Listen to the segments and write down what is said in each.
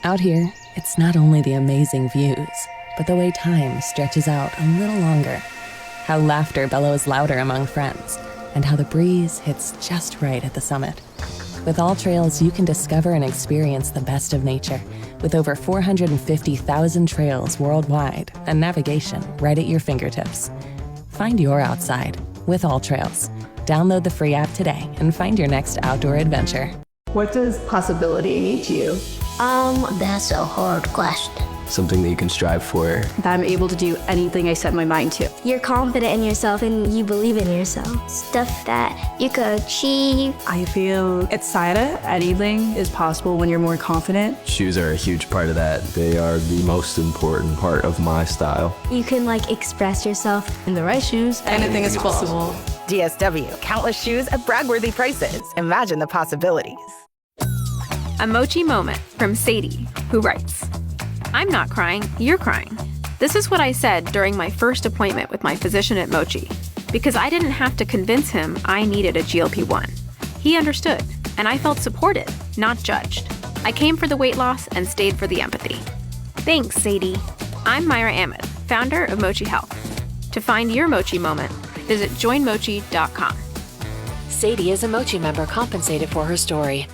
Out here, it's not only the amazing views, but the way time stretches out a little longer. How laughter bellows louder among friends, and how the breeze hits just right at the summit. With All Trails, you can discover and experience the best of nature, with over 450,000 trails worldwide and navigation right at your fingertips. Find your outside with All Trails. Download the free app today and find your next outdoor adventure. What does possibility mean to you? That's a hard question. Something that you can strive for. That I'm able to do anything I set my mind to. You're confident in yourself and you believe in yourself. Stuff that you could achieve. I feel excited. Anything is possible when you're more confident. Shoes are a huge part of that. They are the most important part of my style. You can express yourself. In the right shoes, anything is possible. DSW, countless shoes at brag-worthy prices. Imagine the possibilities. A Mochi moment from Sadie, who writes, I'm not crying, you're crying. This is what I said during my first appointment with my physician at Mochi, because I didn't have to convince him I needed a GLP-1. He understood, and I felt supported, not judged. I came for the weight loss and stayed for the empathy. Thanks, Sadie. I'm Myra Ahmed, founder of Mochi Health. To find your Mochi moment, visit joinmochi.com. Sadie is a Mochi member compensated for her story.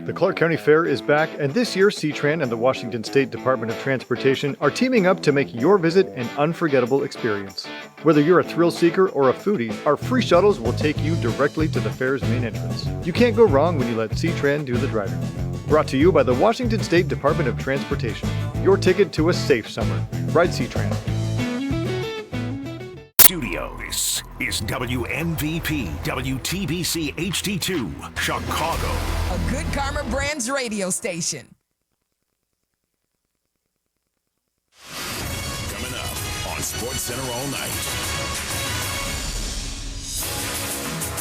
The Clark County Fair is back, and this year C-Tran and the Washington State Department of Transportation are teaming up to make your visit an unforgettable experience. Whether you're a thrill seeker or a foodie, our free shuttles will take you directly to the fair's main entrance. You can't go wrong when you let C-Tran do the driving. Brought to you by the Washington State Department of Transportation. Your ticket to a safe summer. Ride C-Tran. Studios is WMVP WTBC HD2 Chicago. A Good Karma Brands radio station. Coming up on SportsCenter all night.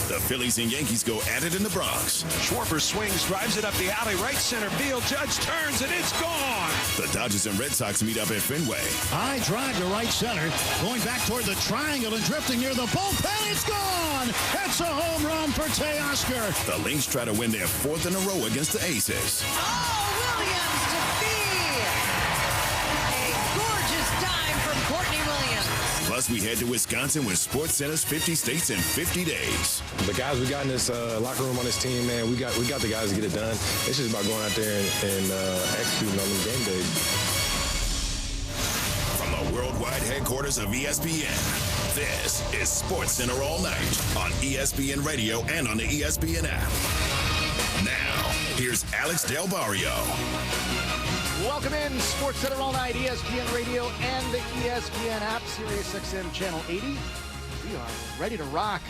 The Phillies and Yankees go at it in the Bronx. Schwarber swings, drives it up the alley, right center field. Judge turns, and it's gone. The Dodgers and Red Sox meet up at Fenway. High drive to right center, going back toward the triangle and drifting near the bullpen. It's gone. It's a home run for Teoscar. The Lynx try to win their fourth in a row against the Aces. Oh, Williams to Fee. A gorgeous dime from Courtney Williams. Plus, we head to Wisconsin with SportsCenter's 50 States in 50 days. The guys we got in this locker room on this team, man, we got the guys to get it done. It's just about going out there and executing on them game days. From the worldwide headquarters of ESPN, this is SportsCenter all night on ESPN Radio and on the ESPN app. Now, here's Alex Del Barrio. Welcome in, SportsCenter all night, ESPN Radio and the ESPN app, SiriusXM Channel 80. We are ready to rock.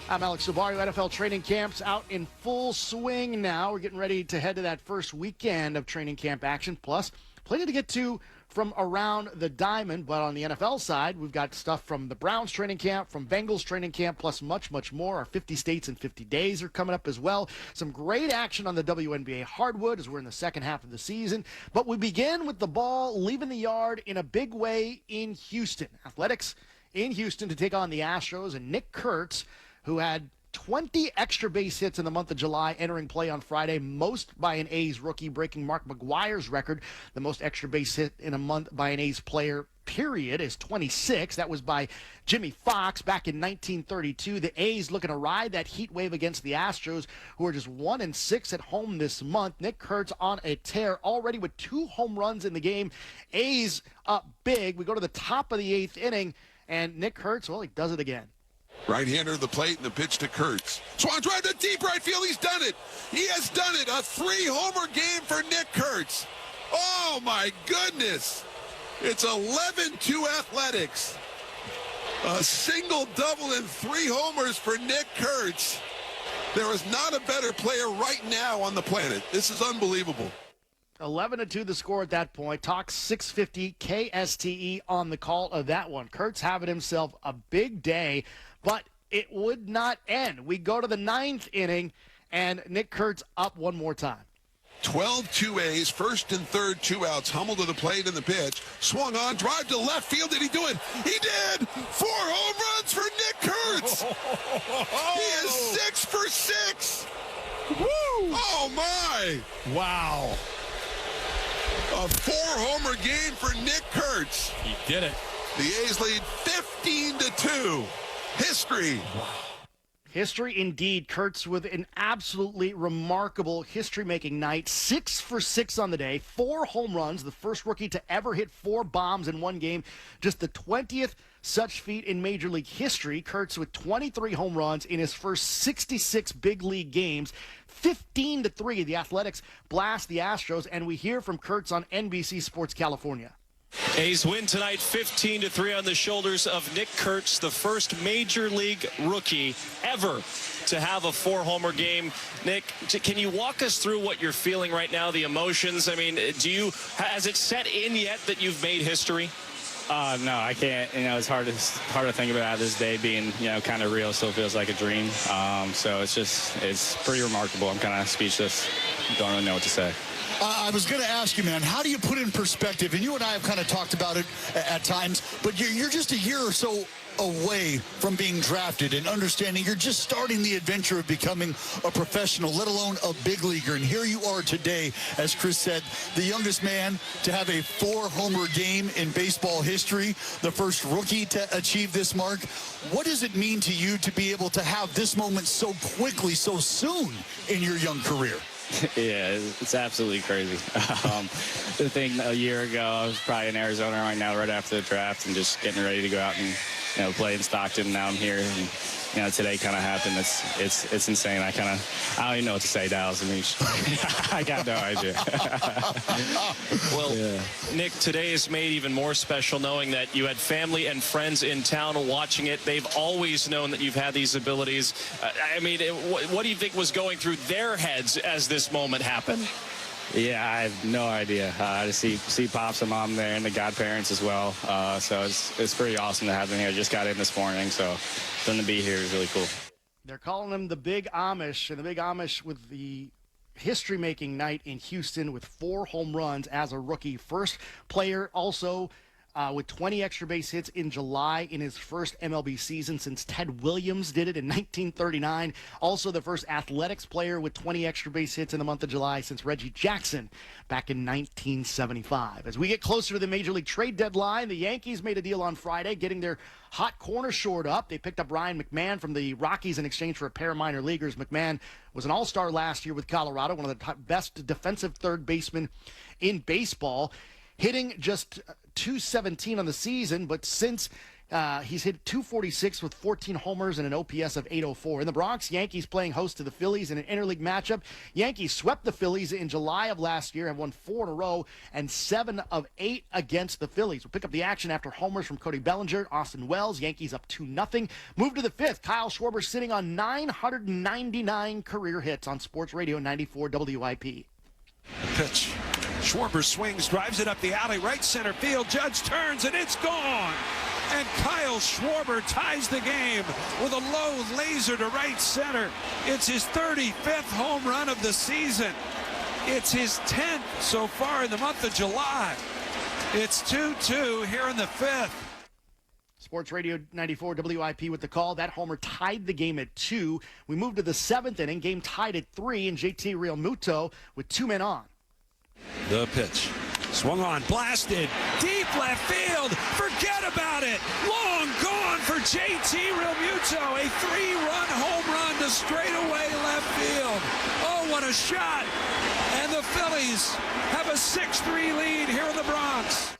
I'm Alex Del Barrio. NFL training camps out in full swing now. We're getting ready to head to that first weekend of training camp action. Plus, plenty to get to from around the diamond. But on the NFL side, we've got stuff from the Browns training camp, from Bengals training camp, plus much, much more. Our 50 States in 50 days are coming up as well. Some great action on the WNBA hardwood as we're in the second half of the season. But we begin with the ball leaving the yard in a big way in Houston. Athletics in Houston to take on the Astros, and Nick Kurtz, who had 20 extra base hits in the month of July, entering play on Friday, most by an A's rookie, breaking Mark McGwire's record. The most extra base hit in a month by an A's player, period, is 26. That was by Jimmy Fox back in 1932. The A's looking to ride that heat wave against the Astros, who are just 1-6 at home this month. Nick Kurtz on a tear, already with 2 home runs in the game. A's up big. We go to the top of the 8th inning, and Nick Kurtz, well, he does it again. Right-hander to the plate and the pitch to Kurtz. Swan drive to deep right field. He's done it. He has done it. A 3-homer game for Nick Kurtz. Oh, my goodness. It's 11-2 Athletics. A single double and 3 homers for Nick Kurtz. There is not a better player right now on the planet. This is unbelievable. 11-2 the score at that point. Talk 650 KSTE on the call of that one. Kurtz having himself a big day, but it would not end. We go to the 9th inning, and Nick Kurtz up one more time. 12-2 A's, first and third, 2 outs. Hummel to the plate in the pitch. Swung on, drive to left field. Did he do it? He did! 4 home runs for Nick Kurtz! He is 6 for 6! Woo! Oh, my! Wow. A 4-homer game for Nick Kurtz. He did it. The A's lead 15-2. History. History indeed. Kurtz with an absolutely remarkable history-making night. 6 for 6 on the day, 4 home runs, the first rookie to ever hit 4 bombs in one game. Just the 20th such feat in Major League history. Kurtz with 23 home runs in his first 66 big league games. 15-3, the Athletics blast the Astros, and we hear from Kurtz on NBC Sports California. A's win tonight 15-3 on the shoulders of Nick Kurtz, the first Major League rookie ever to have a 4-homer game. Nick, can you walk us through what you're feeling right now, the emotions? I mean, has it set in yet that you've made history? No, I can't. It's hard to think about this day being, kind of real. Still feels like a dream. So it's pretty remarkable. I'm kind of speechless. Don't really know what to say. I was going to ask you, man, how do you put in perspective, and you and I have kind of talked about it at times, but you're just a year or so away from being drafted and understanding you're just starting the adventure of becoming a professional, let alone a big leaguer. And here you are today, as Chris said, the youngest man to have a 4-homer game in baseball history, the first rookie to achieve this mark. What does it mean to you to be able to have this moment so quickly, so soon in your young career? Yeah, it's absolutely crazy. The thing a year ago, I was probably in Arizona right now, right after the draft, and just getting ready to go out and play in Stockton. Now I'm here, and today kind of happened. It's insane. I don't even know what to say, Dallas. I mean, I got no idea. Well, yeah. Nick, today is made even more special knowing that you had family and friends in town watching it. They've always known that you've had these abilities. I mean, what do you think was going through their heads as this moment happened? Yeah, I have no idea. To see Pops and Mom there and the godparents as well. So it's pretty awesome to have them here. Just got in this morning, so for them to be here is really cool. They're calling him the Big Amish, and the Big Amish with the history-making night in Houston with 4 home runs as a rookie. First player also with 20 extra base hits in July in his first MLB season since Ted Williams did it in 1939. Also the first Athletics player with 20 extra base hits in the month of July since Reggie Jackson back in 1975. As we get closer to the Major League trade deadline, the Yankees made a deal on Friday, getting their hot corner shored up. They picked up Ryan McMahon from the Rockies in exchange for a pair of minor leaguers. McMahon was an all-star last year with Colorado, one of the best defensive third basemen in baseball, hitting just .217 on the season, but since he's hit .246 with 14 homers and an OPS of .804. In the Bronx, Yankees playing host to the Phillies in an interleague matchup. Yankees swept the Phillies in July of last year, have won 4 in a row and 7 of 8 against the Phillies. We'll pick up the action after homers from Cody Bellinger, Austin Wells. Yankees up 2-0. Move to the 5th. Kyle Schwarber sitting on 999 career hits on Sports Radio 94 WIP. Pitch. Schwarber swings, drives it up the alley, right center field. Judge turns, and it's gone. And Kyle Schwarber ties the game with a low laser to right center. It's his 35th home run of the season. It's his 10th so far in the month of July. It's 2-2 here in the 5th. Sports Radio 94 WIP with the call. That homer tied the game at 2. We move to the 7th inning. Game tied at 3, and JT Realmuto with 2 men on. The pitch. Swung on, blasted, deep left field. Forget about it. Long gone for JT Realmuto. A 3-run home run to straightaway left field. Oh, what a shot. And the Phillies have a 6-3 lead here in the Bronx.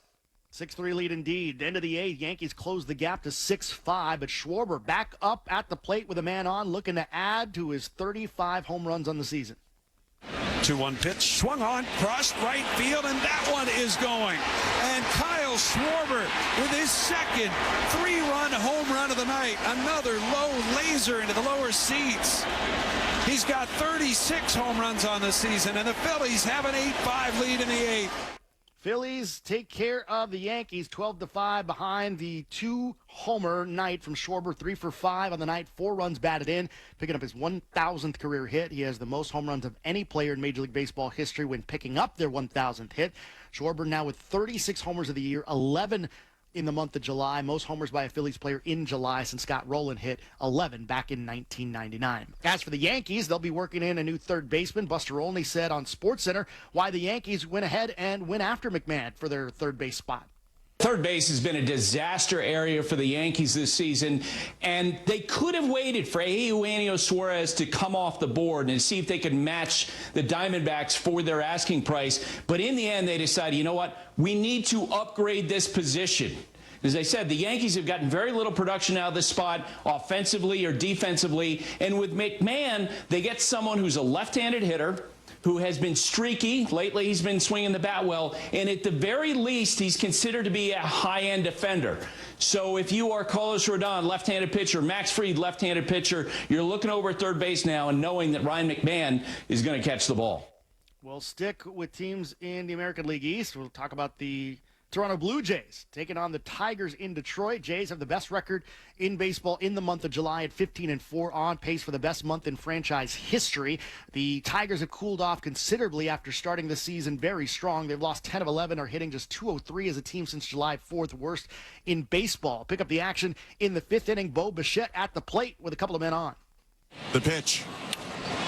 6-3 lead indeed. End of the 8th, Yankees close the gap to 6-5, but Schwarber back up at the plate with a man on, looking to add to his 35 home runs on the season. 2-1 pitch, swung on, crossed right field, and that one is going. And Kyle Schwarber with his second 3-run home run of the night. Another low laser into the lower seats. He's got 36 home runs on the season, and the Phillies have an 8-5 lead in the 8th. Phillies take care of the Yankees 12-5 behind the 2-homer night from Schwarber, 3 for 5 on the night, 4 runs batted in, picking up his 1,000th career hit. He has the most home runs of any player in Major League Baseball history when picking up their 1,000th hit. Schwarber now with 36 homers of the year, 11 in the month of July. Most homers by a Phillies player in July since Scott Rowland hit 11 back in 1999. As for the Yankees, they'll be working in a new third baseman. Buster Olney said on SportsCenter why the Yankees went ahead and went after McMahon for their third base spot. Third base has been a disaster area for the Yankees this season, and they could have waited for Eugenio Suarez to come off the board and see if they could match the Diamondbacks for their asking price. But in the end, they decided, you know what, we need to upgrade this position. As I said, the Yankees have gotten very little production out of this spot, offensively or defensively, and with McMahon, they get someone who's a left-handed hitter, who has been streaky. Lately, he's been swinging the bat well, and at the very least, he's considered to be a high-end defender. So if you are Carlos Rodon, left-handed pitcher, Max Fried, left-handed pitcher, you're looking over at third base now and knowing that Ryan McMahon is going to catch the ball. We'll stick with teams in the American League East. We'll talk about the Toronto Blue Jays taking on the Tigers in Detroit. Jays have the best record in baseball in the month of July at 15-4, on pace for the best month in franchise history. The Tigers have cooled off considerably after starting the season very strong. They've lost 10 of 11, are hitting just .203 as a team since July 4th, worst in baseball. Pick up the action in the fifth inning. Bo Bichette at the plate with a couple of men on. The pitch.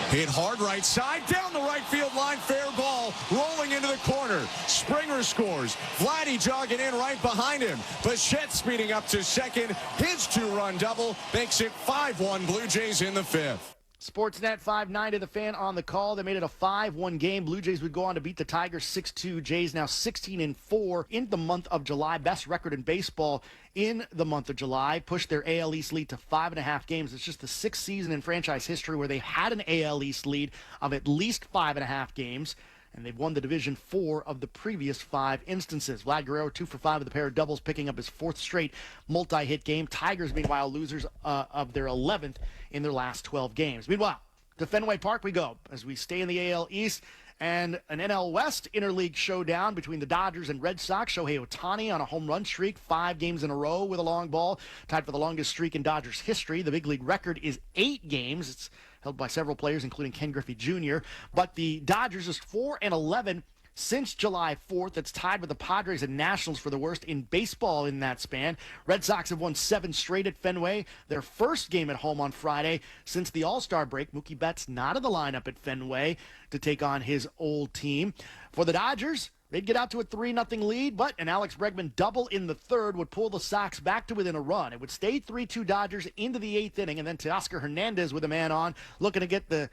Hit hard right side, down the right field line, fair ball, rolling into the corner. Springer scores. Vladdy jogging in right behind him. Bichette speeding up to second. His two-run double makes it 5-1 Blue Jays in the fifth. Sportsnet 5-9 to the Fan on the call. They made it a 5-1 game. Blue Jays would go on to beat the Tigers 6-2. Jays now 16-4 in the month of July. Best record in baseball in the month of July. Pushed their AL East lead to 5.5 games. It's just the sixth season in franchise history where they had an AL East lead of at least 5.5 games. And they've won the division 4 of the previous 5 instances. Vlad Guerrero 2 for 5 with a pair of doubles, picking up his 4th straight multi-hit game. Tigers, meanwhile, losers of their 11th in their last 12 games. Meanwhile, to Fenway Park we go as we stay in the AL East. And an NL West interleague showdown between the Dodgers and Red Sox. Shohei Ohtani on a home run streak, 5 games in a row with a long ball, tied for the longest streak in Dodgers history. The big league record is 8 games. It's held by several players, including Ken Griffey Jr. But the Dodgers is 4-11 since July 4th. That's tied with the Padres and Nationals for the worst in baseball in that span. Red Sox have won 7 straight at Fenway. Their first game at home on Friday since the All-Star break. Mookie Betts not in the lineup at Fenway to take on his old team. For the Dodgers, they'd get out to a 3-0 lead, but an Alex Bregman double in the third would pull the Sox back to within a run. It would stay 3-2 Dodgers into the 8th inning, and then Teoscar Hernandez with a man on, looking to get the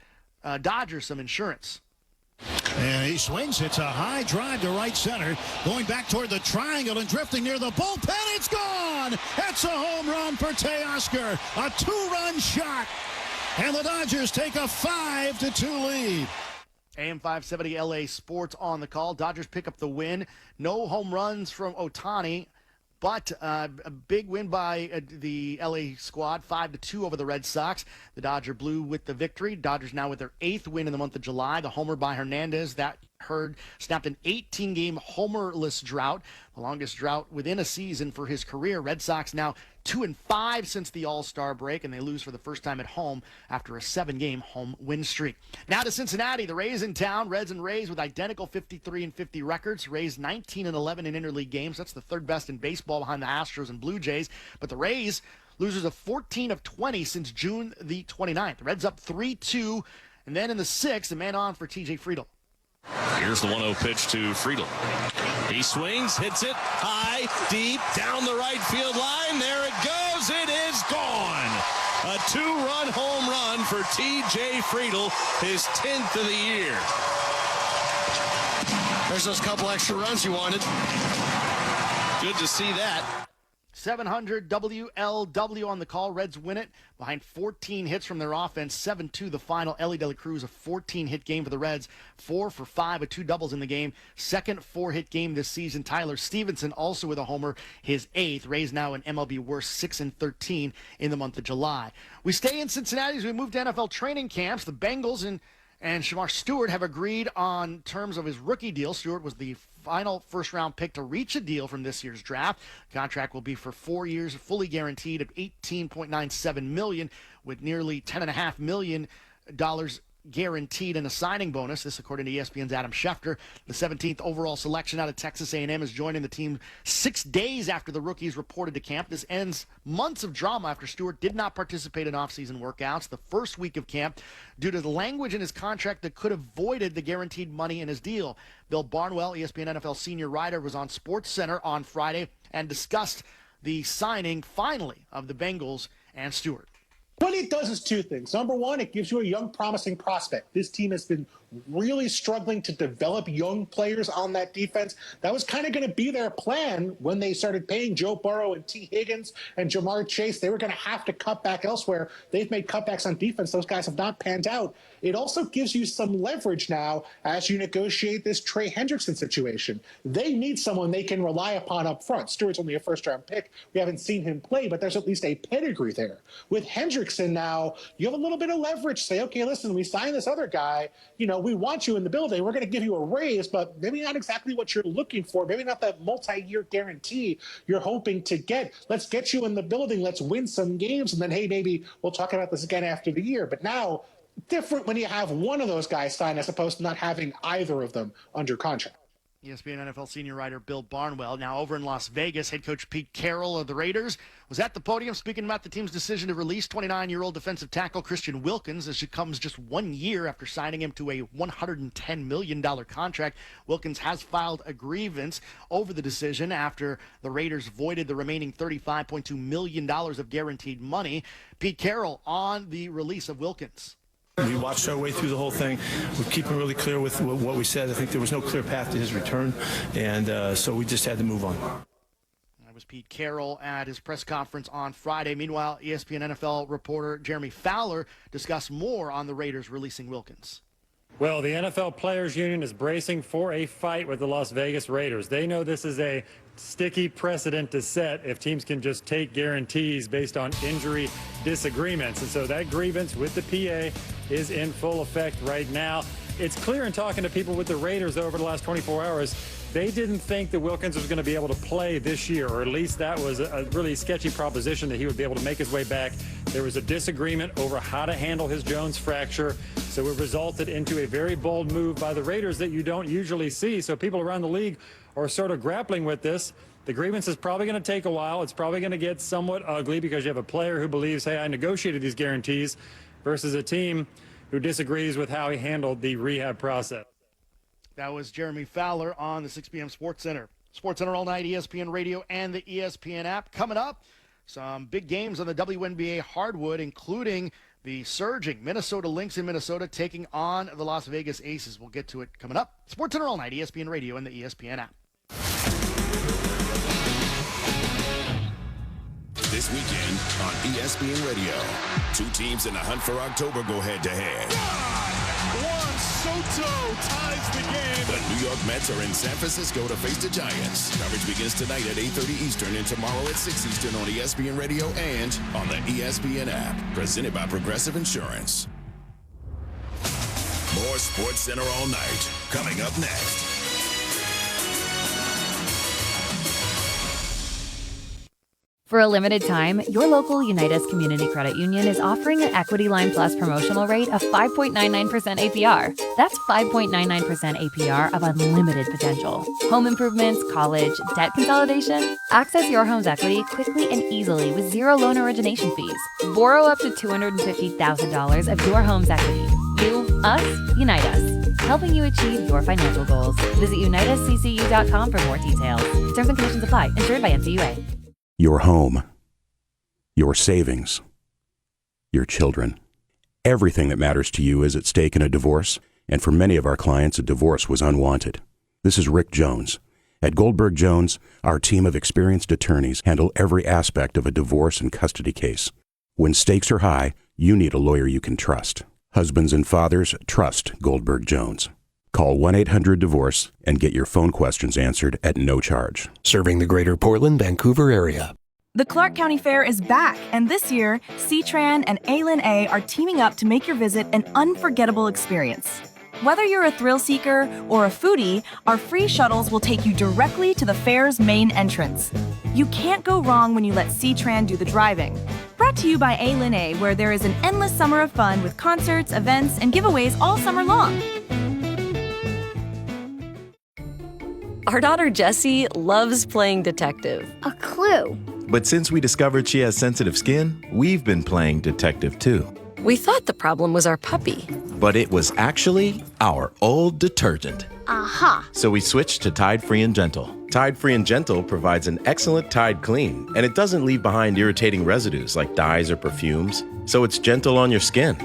Dodgers some insurance. And he swings. It's a high drive to right center. Going back toward the triangle and drifting near the bullpen. It's gone. It's a home run for Teoscar. A 2-run shot. And the Dodgers take a 5-2 lead. AM 570 LA Sports on the call. Dodgers pick up the win. No home runs from Ohtani, but a big win by the LA squad, 5-2 over the Red Sox. The Dodger Blue with the victory. Dodgers now with their 8th win in the month of July. The homer by Hernandez, that snapped an 18-game homerless drought, the longest drought within a season for his career. Red Sox now 2-5 since the All-Star break, and they lose for the first time at home after a 7-game home win streak. Now to Cincinnati, the Rays in town. Reds and Rays with identical 53-50 records. Rays 19-11 in interleague games. That's the third best in baseball behind the Astros and Blue Jays. But the Rays, losers of 14 of 20 since June the 29th. The Reds up 3-2, and then in the 6th, a man on for TJ Friedl. Here's the 1-0 pitch to Friedl. He swings, hits it high, deep, down the right field line. There it goes. It is gone. A 2-run home run for TJ Friedl, his 10th of the year. There's those couple extra runs you wanted. Good to see that. 700 WLW on the call. Reds win it behind 14 hits from their offense. 7-2 the final. Ellie De La Cruz, a 14-hit game for the Reds. 4 for 5 with 2 doubles in the game. Second 4-hit game this season. Tyler Stevenson also with a homer, his 8th. Rays now an MLB worst 6-13 in the month of July. We stay in Cincinnati as we move to NFL training camps. The Bengals and Shamar Stewart have agreed on terms of his rookie deal. Stewart was the final first-round pick to reach a deal from this year's draft. The contract will be for 4 years, fully guaranteed at $18.97 million, with nearly $10.5 million guaranteed in a signing bonus. This according to ESPN's Adam Schefter. The 17th overall selection out of Texas A&M is joining the team 6 days after the rookies reported to camp. This ends months of drama after Stewart did not participate in offseason workouts the first week of camp due to the language in his contract that could have voided the guaranteed money in his deal. Bill Barnwell, ESPN NFL senior writer, was on SportsCenter on Friday and discussed the signing, finally, of the Bengals and Stewart. What it does is two things. Number one, it gives you a young, promising prospect. This team has been really struggling to develop young players on that defense. That was kind of going to be their plan when they started paying Joe Burrow and T. Higgins and Jamar Chase. They were going to have to cut back elsewhere. They've made cutbacks on defense. Those guys have not panned out. It also gives you some leverage now as you negotiate this Trey Hendrickson situation. They need someone they can rely upon up front. Stewart's only a first-round pick. We haven't seen him play, but there's at least a pedigree there. With Hendrickson now, you have a little bit of leverage. Say, okay, listen, we signed this other guy. You know, we want you in the building. We're going to give you a raise, but maybe not exactly what you're looking for. Maybe not that multi-year guarantee you're hoping to get. Let's get you in the building. Let's win some games. And then, hey, maybe we'll talk about this again after the year. But now, different when you have one of those guys signed as opposed to not having either of them under contract. ESPN NFL senior writer Bill Barnwell. Now over in Las Vegas, head coach Pete Carroll of the Raiders was at the podium speaking about the team's decision to release 29-year-old defensive tackle Christian Wilkins as it comes just 1 year after signing him to a $110 million contract. Wilkins has filed a grievance over the decision after the Raiders voided the remaining $35.2 million of guaranteed money. Pete Carroll on the release of Wilkins. We watched our way through the whole thing. We're keeping really clear with what we said. I think there was no clear path to his return, and so we just had to move on. That was Pete Carroll at his press conference on Friday. Meanwhile, ESPN NFL reporter Jeremy Fowler discussed more on the Raiders releasing Wilkins. Well, the NFL Players Union is bracing for a fight with the Las Vegas Raiders. They know this is a sticky precedent to set if teams can just take guarantees based on injury disagreements. And so that grievance with the PA is in full effect right now. It's clear in talking to people with the Raiders over the last 24 hours, they didn't think that Wilkins was going to be able to play this year, or at least that was a really sketchy proposition that he would be able to make his way back. There was a disagreement over how to handle his Jones fracture, so it resulted into a very bold move by the Raiders that you don't usually see. So people around the league are sort of grappling with this. The grievance is probably going to take a while. It's probably going to get somewhat ugly because you have a player who believes, hey, I negotiated these guarantees, versus a team who disagrees with how he handled the rehab process. That was Jeremy Fowler on the 6 p.m. SportsCenter. SportsCenter all night, ESPN Radio and the ESPN app. Coming up, some big games on the WNBA hardwood, including the surging Minnesota Lynx in Minnesota taking on the Las Vegas Aces. We'll get to it coming up. SportsCenter all night, ESPN Radio and the ESPN app. This weekend on ESPN Radio, two teams in the hunt for October go head-to-head. Juan Soto ties the game. The New York Mets are in San Francisco to face the Giants. Coverage begins tonight at 8:30 Eastern and tomorrow at 6 Eastern on ESPN Radio and on the ESPN app. Presented by Progressive Insurance. More SportsCenter all night. Coming up next. For a limited time, your local Unitas Community Credit Union is offering an Equity Line Plus promotional rate of 5.99% APR. That's 5.99% APR of unlimited potential. Home improvements, college, debt consolidation. Access your home's equity quickly and easily with zero loan origination fees. Borrow up to $250,000 of your home's equity. You, us, unite us. Helping you achieve your financial goals. Visit unitasccu.com for more details. Terms and conditions apply. Insured by NCUA. Your home, your savings, your children. Everything that matters to you is at stake in a divorce, and for many of our clients, a divorce was unwanted. This is Rick Jones. At Goldberg Jones, our team of experienced attorneys handle every aspect of a divorce and custody case. When stakes are high, you need a lawyer you can trust. Husbands and fathers, trust Goldberg Jones. Call 1-800-DIVORCE and get your phone questions answered at no charge. Serving the greater Portland, Vancouver area. The Clark County Fair is back, and this year, C-Tran and A-Lin-A are teaming up to make your visit an unforgettable experience. Whether you're a thrill seeker or a foodie, our free shuttles will take you directly to the fair's main entrance. You can't go wrong when you let C-Tran do the driving. Brought to you by A, where there is an endless summer of fun with concerts, events, and giveaways all summer long. Our daughter Jessie loves playing detective. A clue. But since we discovered she has sensitive skin, we've been playing detective too. We thought the problem was our puppy. But it was actually our old detergent. Aha. So we switched to Tide Free and Gentle. Tide Free and Gentle provides an excellent Tide clean, and it doesn't leave behind irritating residues like dyes or perfumes, so it's gentle on your skin.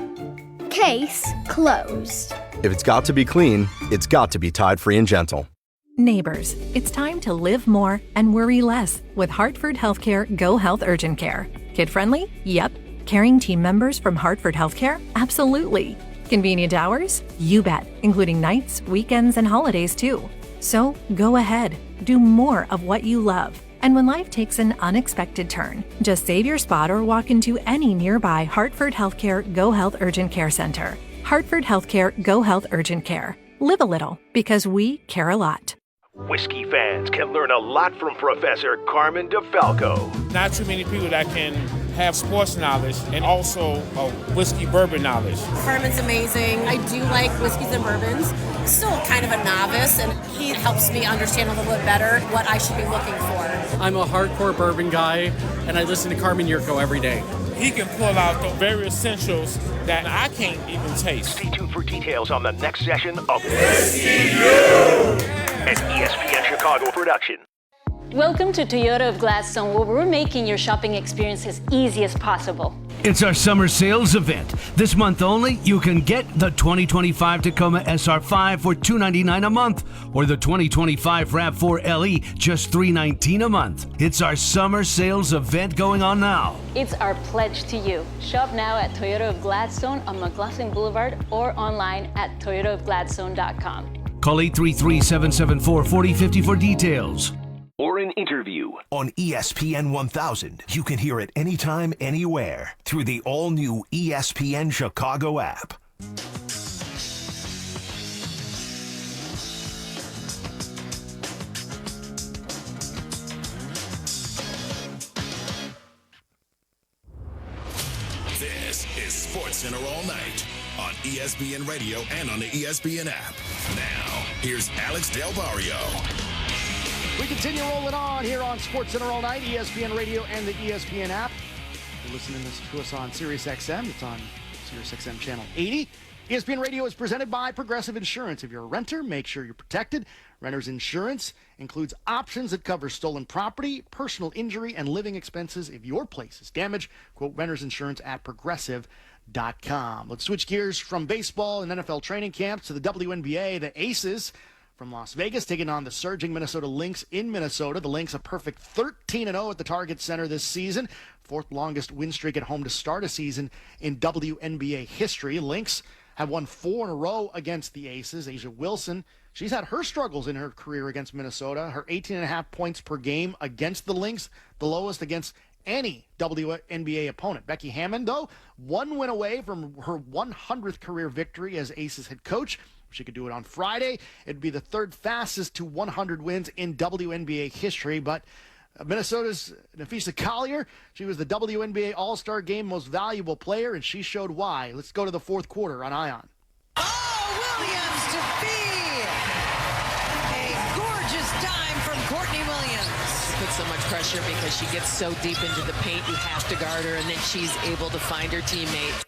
Case closed. If it's got to be clean, it's got to be Tide Free and Gentle. Neighbors, it's time to live more and worry less with Hartford Healthcare Go Health Urgent Care. Kid-friendly? Yep. Caring team members from Hartford Healthcare? Absolutely. Convenient hours? You bet, including nights, weekends, and holidays too. So go ahead, do more of what you love. And when life takes an unexpected turn, just save your spot or walk into any nearby Hartford Healthcare Go Health Urgent Care Center. Hartford Healthcare Go Health Urgent Care. Live a little, because we care a lot. Whiskey fans can learn a lot from Professor Carmen DeFalco. Not too many people that can have sports knowledge and also whiskey bourbon knowledge. Carmen's amazing. I do like whiskeys and bourbons. Still kind of a novice, and he helps me understand a little bit better what I should be looking for. I'm a hardcore bourbon guy, and I listen to Carmen Yurko every day. He can pull out the very essentials that I can't even taste. Stay tuned for details on the next session of Whiskey U, an ESPN Chicago production. Welcome to Toyota of Gladstone, where we're making your shopping experience as easy as possible. It's our summer sales event. This month only, you can get the 2025 Tacoma SR5 for $299 a month, or the 2025 RAV4 LE just $319 a month. It's our summer sales event going on now. It's our pledge to you. Shop now at Toyota of Gladstone on McLaughlin Boulevard or online at toyotaofgladstone.com. Call 833-774-4050 for details. Or an interview. On ESPN 1000, you can hear it anytime, anywhere through the all-new ESPN Chicago app. This is SportsCenter All Night on ESPN Radio and on the ESPN app. Now, here's Alex Del Barrio. We continue rolling on here on SportsCenter All Night, ESPN Radio and the ESPN app. You're listening to us on SiriusXM. It's on SiriusXM Channel 80. ESPN Radio is presented by Progressive Insurance. If you're a renter, make sure you're protected. Renter's insurance includes options that cover stolen property, personal injury, and living expenses if your place is damaged. Quote renter's insurance at progressive.com. Let's switch gears from baseball and NFL training camps to the WNBA. The Aces from Las Vegas taking on the surging Minnesota Lynx in Minnesota. The Lynx a perfect 13-0 at the Target Center this season. Fourth longest win streak at home to start a season in WNBA history. Lynx have won 4 in a row against the Aces. A'ja Wilson, she's had her struggles in her career against Minnesota. Her 18.5 points per game against the Lynx, the lowest against any WNBA opponent. Becky Hammon, though, 1 win away from her 100th career victory as Aces head coach. She could do it on Friday. It'd be the third fastest to 100 wins in WNBA history. But Minnesota's Napheesa Collier, she was the WNBA All-Star Game Most Valuable Player, and she showed why. Let's go to the fourth quarter on ION. Williams to Fee. A gorgeous dime from Courtney Williams. Puts so much pressure because she gets so deep into the paint. You have to guard her, and then she's able to find her teammate.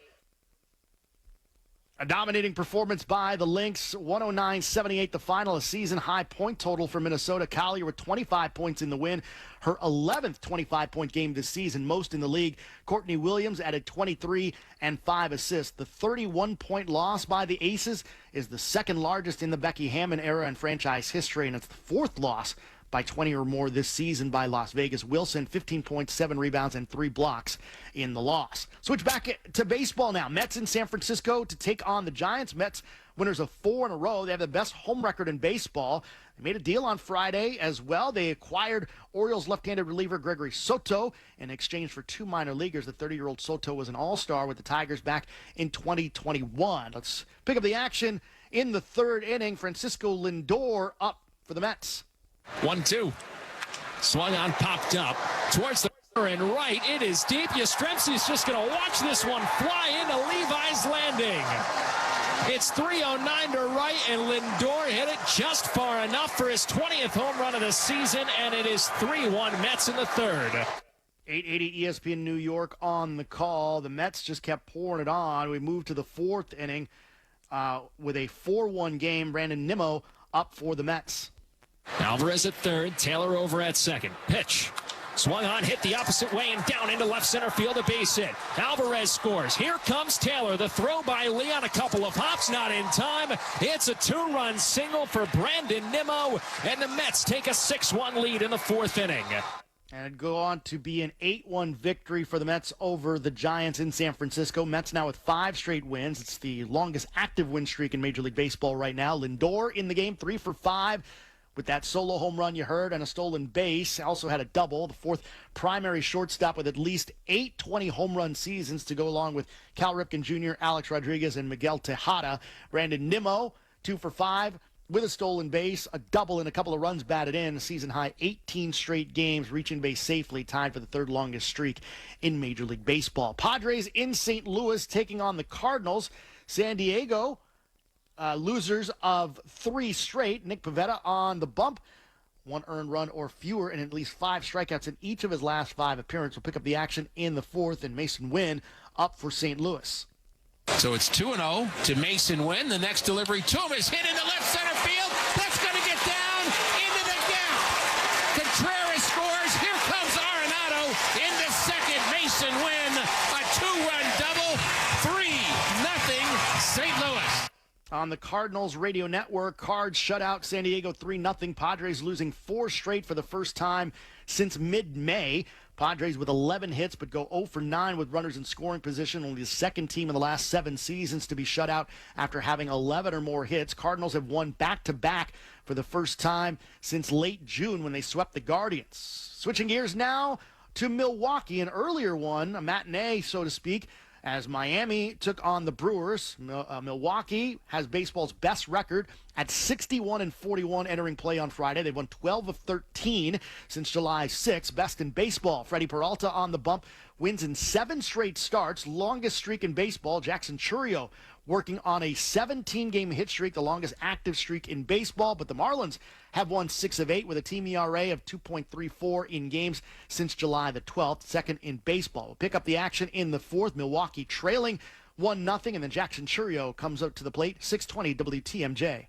A dominating performance by the Lynx, 109-78 the final, a season-high point total for Minnesota. Collier with 25 points in the win, her 11th 25-point game this season, most in the league. Courtney Williams added 23 and 5 assists. The 31-point loss by the Aces is the second largest in the Becky Hammon era in franchise history, and it's the fourth loss by 20 or more this season by Las Vegas. Wilson, 15 points, 7 rebounds, and 3 blocks in the loss. Switch back to baseball now. Mets in San Francisco to take on the Giants. Mets winners of 4 in a row. They have the best home record in baseball. They made a deal on Friday as well. They acquired Orioles left-handed reliever Gregory Soto in exchange for 2 minor leaguers. The 30-year-old Soto was an all-star with the Tigers back in 2021. Let's pick up the action in the third inning. Francisco Lindor up for the Mets. 1-2. Swung on, popped up towards the And right, it is deep. Yastrzemski's just going to watch this one fly into Levi's landing. It's 3:09 to right, and Lindor hit it just far enough for his 20th home run of the season, and it is 3-1 Mets in the third. 880 ESPN New York on the call. The Mets just kept pouring it on. We moved to the fourth inning with a 4-1 game. Brandon Nimmo up for the Mets. Alvarez at third, Taylor over at second. Pitch. Swung on, hit the opposite way, and down into left center field, a base hit. Alvarez scores. Here comes Taylor. The throw by Lee on a couple of hops, not in time. It's a 2-run single for Brandon Nimmo, and the Mets take a 6-1 lead in the fourth inning. And it'd go on to be an 8-1 victory for the Mets over the Giants in San Francisco. Mets now with 5 straight wins. It's the longest active win streak in Major League Baseball right now. Lindor in the game, 3 for 5. With that solo home run you heard and a stolen base, also had a double, the fourth primary shortstop with at least 8 20 home run seasons to go along with Cal Ripken Jr., Alex Rodriguez, and Miguel Tejada. Brandon Nimmo, 2 for 5 with a stolen base, a double, and a couple of runs batted in. A season-high 18 straight games, reaching base safely, tied for the third longest streak in Major League Baseball. Padres in St. Louis taking on the Cardinals. San Diego, losers of 3 straight. Nick Pivetta on the bump. 1 earned run or fewer and at least 5 strikeouts in each of his last 5 appearances. Will pick up the action in the fourth, and Mason Wynn up for St. Louis. So it's 2-0 to Mason Wynn. The next delivery to him is hit into left center field. That's going to get down into the gap. Contreras scores. Here comes Arenado into second. Mason Wynn, a 2-run double. 3-0 St. Louis. On the Cardinals radio network, Cards shut out San Diego 3-0. Padres losing 4 straight for the first time since mid-May. Padres with 11 hits, but go 0 for 9 with runners in scoring position. Only the second team in the last 7 seasons to be shut out after having 11 or more hits. Cardinals have won back-to-back for the first time since late June when they swept the Guardians. Switching gears now to Milwaukee, an earlier one, a matinee, so to speak, as Miami took on the Brewers. Milwaukee has baseball's best record at 61-41 entering play on Friday. They've won 12 of 13 since July 6. Best in baseball. Freddie Peralta on the bump, wins in 7 straight starts. Longest streak in baseball. Jackson Chourio working on a 17-game hit streak, the longest active streak in baseball. But the Marlins have won 6 of 8 with a team ERA of 2.34 in games since July the 12th, second in baseball. We'll pick up the action in the fourth. Milwaukee trailing 1-0, and then Jackson Chourio comes up to the plate. 6:20 WTMJ.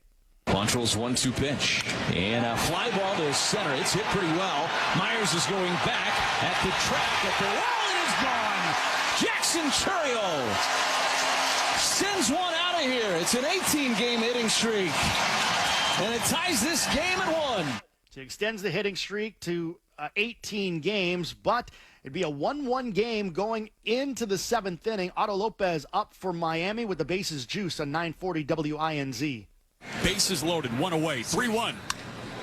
Quantrill's 1-2 pitch, and a fly ball to center. It's hit pretty well. Myers is going back at the track, at the wall, and it's gone. Jackson Chourio sends one out of here. It's an 18-game hitting streak, and it ties this game at 1. It extends the hitting streak to 18 games, but it'd be a 1-1 game going into the 7th inning. Otto Lopez up for Miami with the bases juiced on 940 WINZ. Bases loaded, 1 away, 3-1.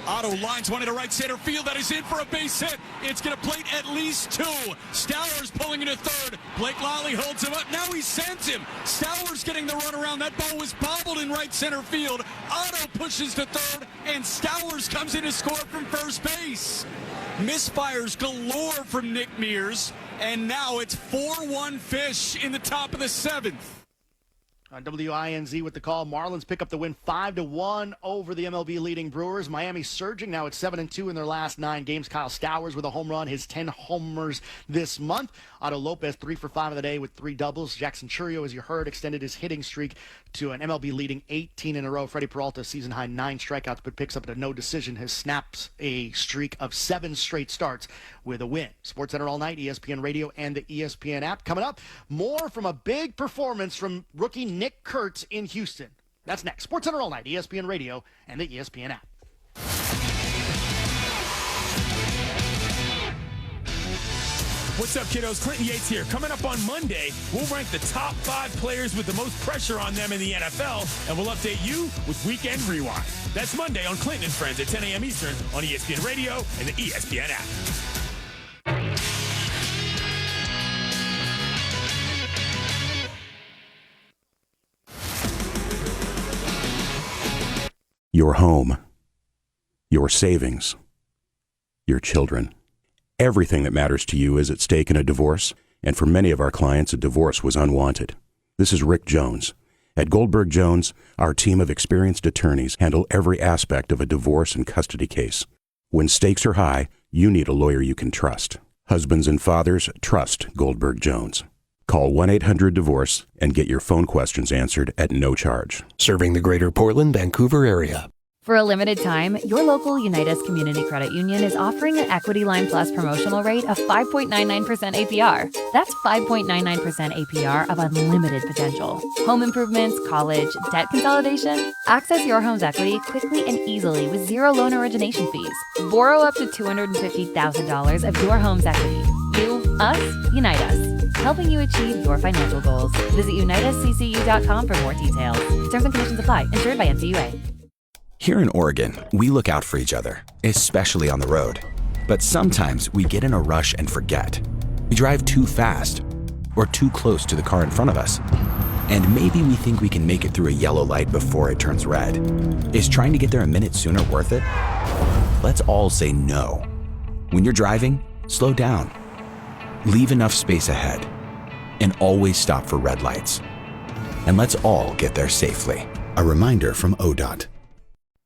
Otto lines one into right center field. That is in for a base hit. It's going to plate at least 2. Stowers pulling into third. Blake Lally holds him up. Now he sends him. Stowers getting the run around. That ball was bobbled in right center field. Otto pushes to third, and Stowers comes in to score from first base. Misfires galore from Nick Mears, and now it's 4-1 Fish in the top of the 7th. On WINZ with the call, Marlins pick up the win 5-1 over the MLB leading Brewers. Miami surging now at 7-2 in their last 9 games. Kyle Stowers with a home run, his 10 homers this month. Otto Lopez 3 for 5 of the day with 3 doubles. Jackson Chourio, as you heard, extended his hitting streak to an MLB leading 18 in a row. Freddie Peralta, season high 9 strikeouts, but picks up a no decision. Has snaps a streak of 7 straight starts with a win. SportsCenter all night, ESPN Radio and the ESPN app. Coming up, more from a big performance from rookie Nick Kurtz in Houston. That's next. SportsCenter all night, ESPN Radio and the ESPN app. What's up, kiddos? Clinton Yates here. Coming up on Monday, we'll rank the top 5 players with the most pressure on them in the NFL, and we'll update you with Weekend Rewind. That's Monday on Clinton and Friends at 10 a.m. Eastern on ESPN Radio and the ESPN app. Your home, your savings, your children. Everything that matters to you is at stake in a divorce, and for many of our clients, a divorce was unwanted. This is Rick Jones. At Goldberg Jones, our team of experienced attorneys handle every aspect of a divorce and custody case. When stakes are high, you need a lawyer you can trust. Husbands and fathers, trust Goldberg Jones. Call 1-800-DIVORCE and get your phone questions answered at no charge. Serving the greater Portland, Vancouver area. For a limited time, your local Unitas Community Credit Union is offering an Equity Line Plus promotional rate of 5.99% APR. That's 5.99% APR of unlimited potential. Home improvements, college, debt consolidation. Access your home's equity quickly and easily with zero loan origination fees. Borrow up to $250,000 of your home's equity. You, us, unite us. Helping you achieve your financial goals. Visit unitasccu.com for more details. Terms and conditions apply. Insured by NCUA. Here in Oregon, we look out for each other, especially on the road. But sometimes we get in a rush and forget. We drive too fast or too close to the car in front of us. And maybe we think we can make it through a yellow light before it turns red. Is trying to get there a minute sooner worth it? Let's all say no. When you're driving, slow down. Leave enough space ahead. And always stop for red lights. And let's all get there safely. A reminder from ODOT.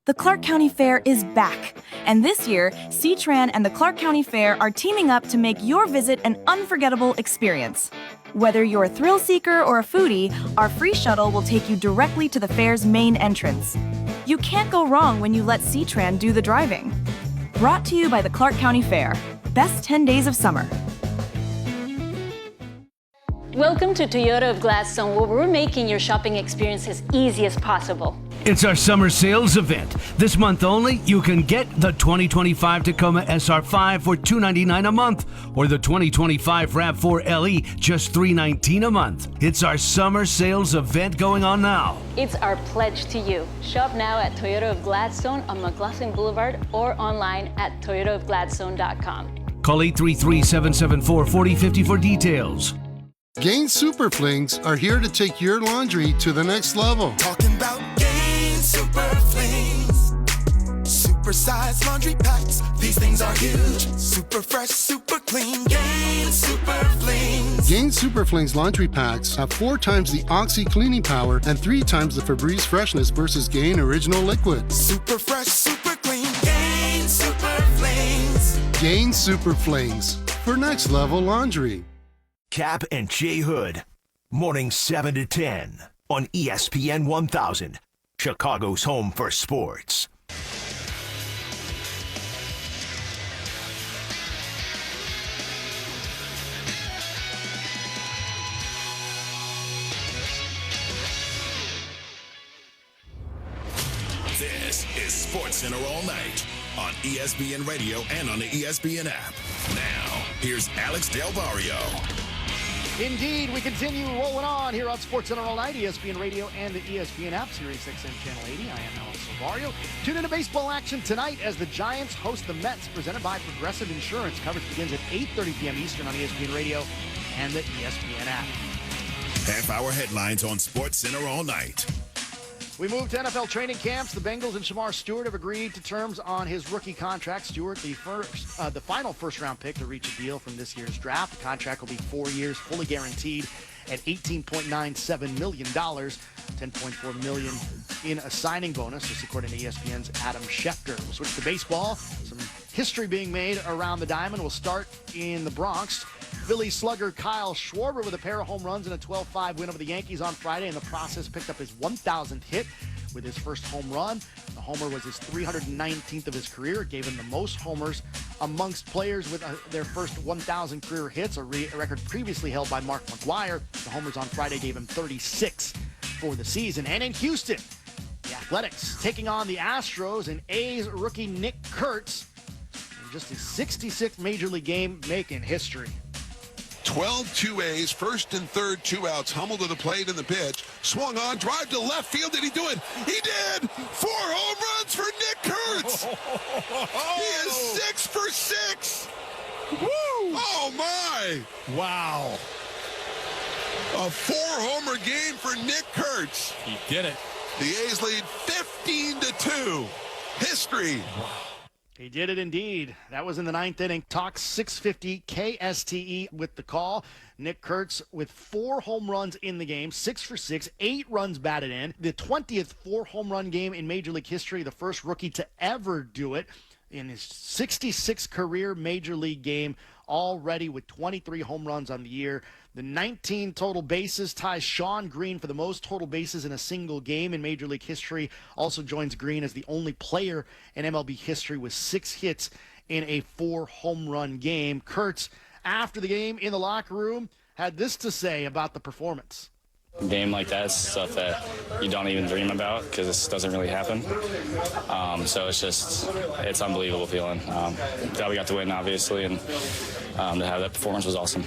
The Clark County Fair is back, and this year, C-Tran and the Clark County Fair are teaming up to make your visit an unforgettable experience. Whether you're a thrill seeker or a foodie, our free shuttle will take you directly to the fair's main entrance. You can't go wrong when you let C-Tran do the driving. Brought to you by the Clark County Fair. Best 10 days of summer. Welcome to Toyota of Gladstone, where we're making your shopping experience as easy as possible. It's our summer sales event. This month only, you can get the 2025 Tacoma SR5 for $299 a month, or the 2025 RAV4 LE just $319 a month. It's our summer sales event going on now. It's our pledge to you. Shop now at Toyota of Gladstone on McLaughlin Boulevard or online at toyotaofgladstone.com. Call 833-774-4050 for details. Gain Super Flings are here to take your laundry to the next level. Talking about Gain Super Flings. Super-sized laundry packs. These things are huge. Super fresh, super clean. Gain Super Flings. Gain Super Flings laundry packs have 4 times the Oxy cleaning power and 3 times the Febreze freshness versus Gain Original Liquid. Super fresh, super clean. Gain Super Flings. Gain Super Flings for next level laundry. Cap and Jay Hood, mornings 7 to 10 on ESPN 1000, Chicago's home for sports. This is SportsCenter all night on ESPN Radio and on the ESPN app. Now, here's Alex Del Barrio. Indeed, we continue rolling on here on SportsCenter all night, ESPN Radio and the ESPN app, Sirius XM Channel 80. I am Alex Silvario. Tune into baseball action tonight as the Giants host the Mets, presented by Progressive Insurance. Coverage begins at 8:30 p.m. Eastern on ESPN Radio and the ESPN app. Half-hour headlines on SportsCenter all night. We move to NFL training camps. The Bengals and Shamar Stewart have agreed to terms on his rookie contract. Stewart, the final first-round pick to reach a deal from this year's draft. The contract will be 4 years, fully guaranteed at $18.97 million, $10.4 million in a signing bonus, just according to ESPN's Adam Schefter. We'll switch to baseball. Some history being made around the diamond. We'll start in the Bronx. Philly slugger Kyle Schwarber with a pair of home runs and a 12-5 win over the Yankees on Friday. In the process, picked up his 1,000th hit with his first home run. The homer was his 319th of his career. It gave him the most homers amongst players with their first 1,000 career hits, a record previously held by Mark McGwire. The homers on Friday gave him 36 for the season. And in Houston, the Athletics taking on the Astros and A's rookie Nick Kurtz in just his 66th Major League game, making history. 12-2 A's, first and third, 2 outs. Hummel to the plate in the pitch. Swung on, drive to left field. Did he do it? He did! 4 home runs for Nick Kurtz! He is 6 for 6! Woo! Oh, my! Wow. A 4-homer game for Nick Kurtz. He did it. The A's lead 15-2. History. He did it indeed. That was in the 9th inning. Talk 650 KSTE with the call. Nick Kurtz with 4 home runs in the game, 6 for 6, 8 runs batted in. The 20th 4-home run game in Major League history, the first rookie to ever do it in his 66th career Major League game, already with 23 home runs on the year. The 19 total bases ties Sean Green for the most total bases in a single game in Major League history. Also joins Green as the only player in MLB history with 6 hits in a 4-home run game. Kurtz, after the game in the locker room, had this to say about the performance. A game like that is stuff that you don't even dream about because this doesn't really happen. So it's unbelievable feeling. Glad we got to win, obviously, and to have that performance was awesome.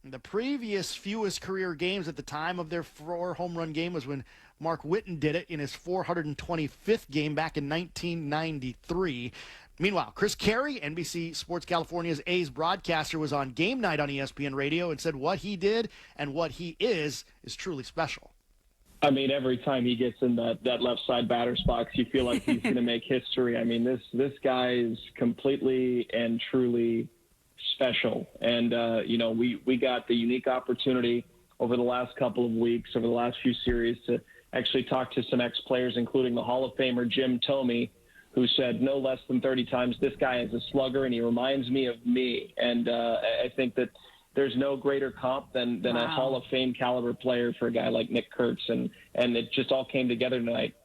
The previous fewest career games at the time of their 4-home run game was when Mark Whitten did it in his 425th game back in 1993. Meanwhile, Chris Carey, NBC Sports California's A's broadcaster, was on Game Night on ESPN Radio and said what he did and what he is truly special. I mean, every time he gets in that left side batter's box, you feel like he's going to make history. I mean, this guy is completely and truly special. And, we got the unique opportunity over the last couple of weeks, over the last few series, to actually talk to some ex-players, including the Hall of Famer Jim Thome, who said no less than 30 times, this guy is a slugger and he reminds me of me. And I think that there's no greater comp than a Hall of Fame caliber player for a guy like Nick Kurtz. And it just all came together tonight.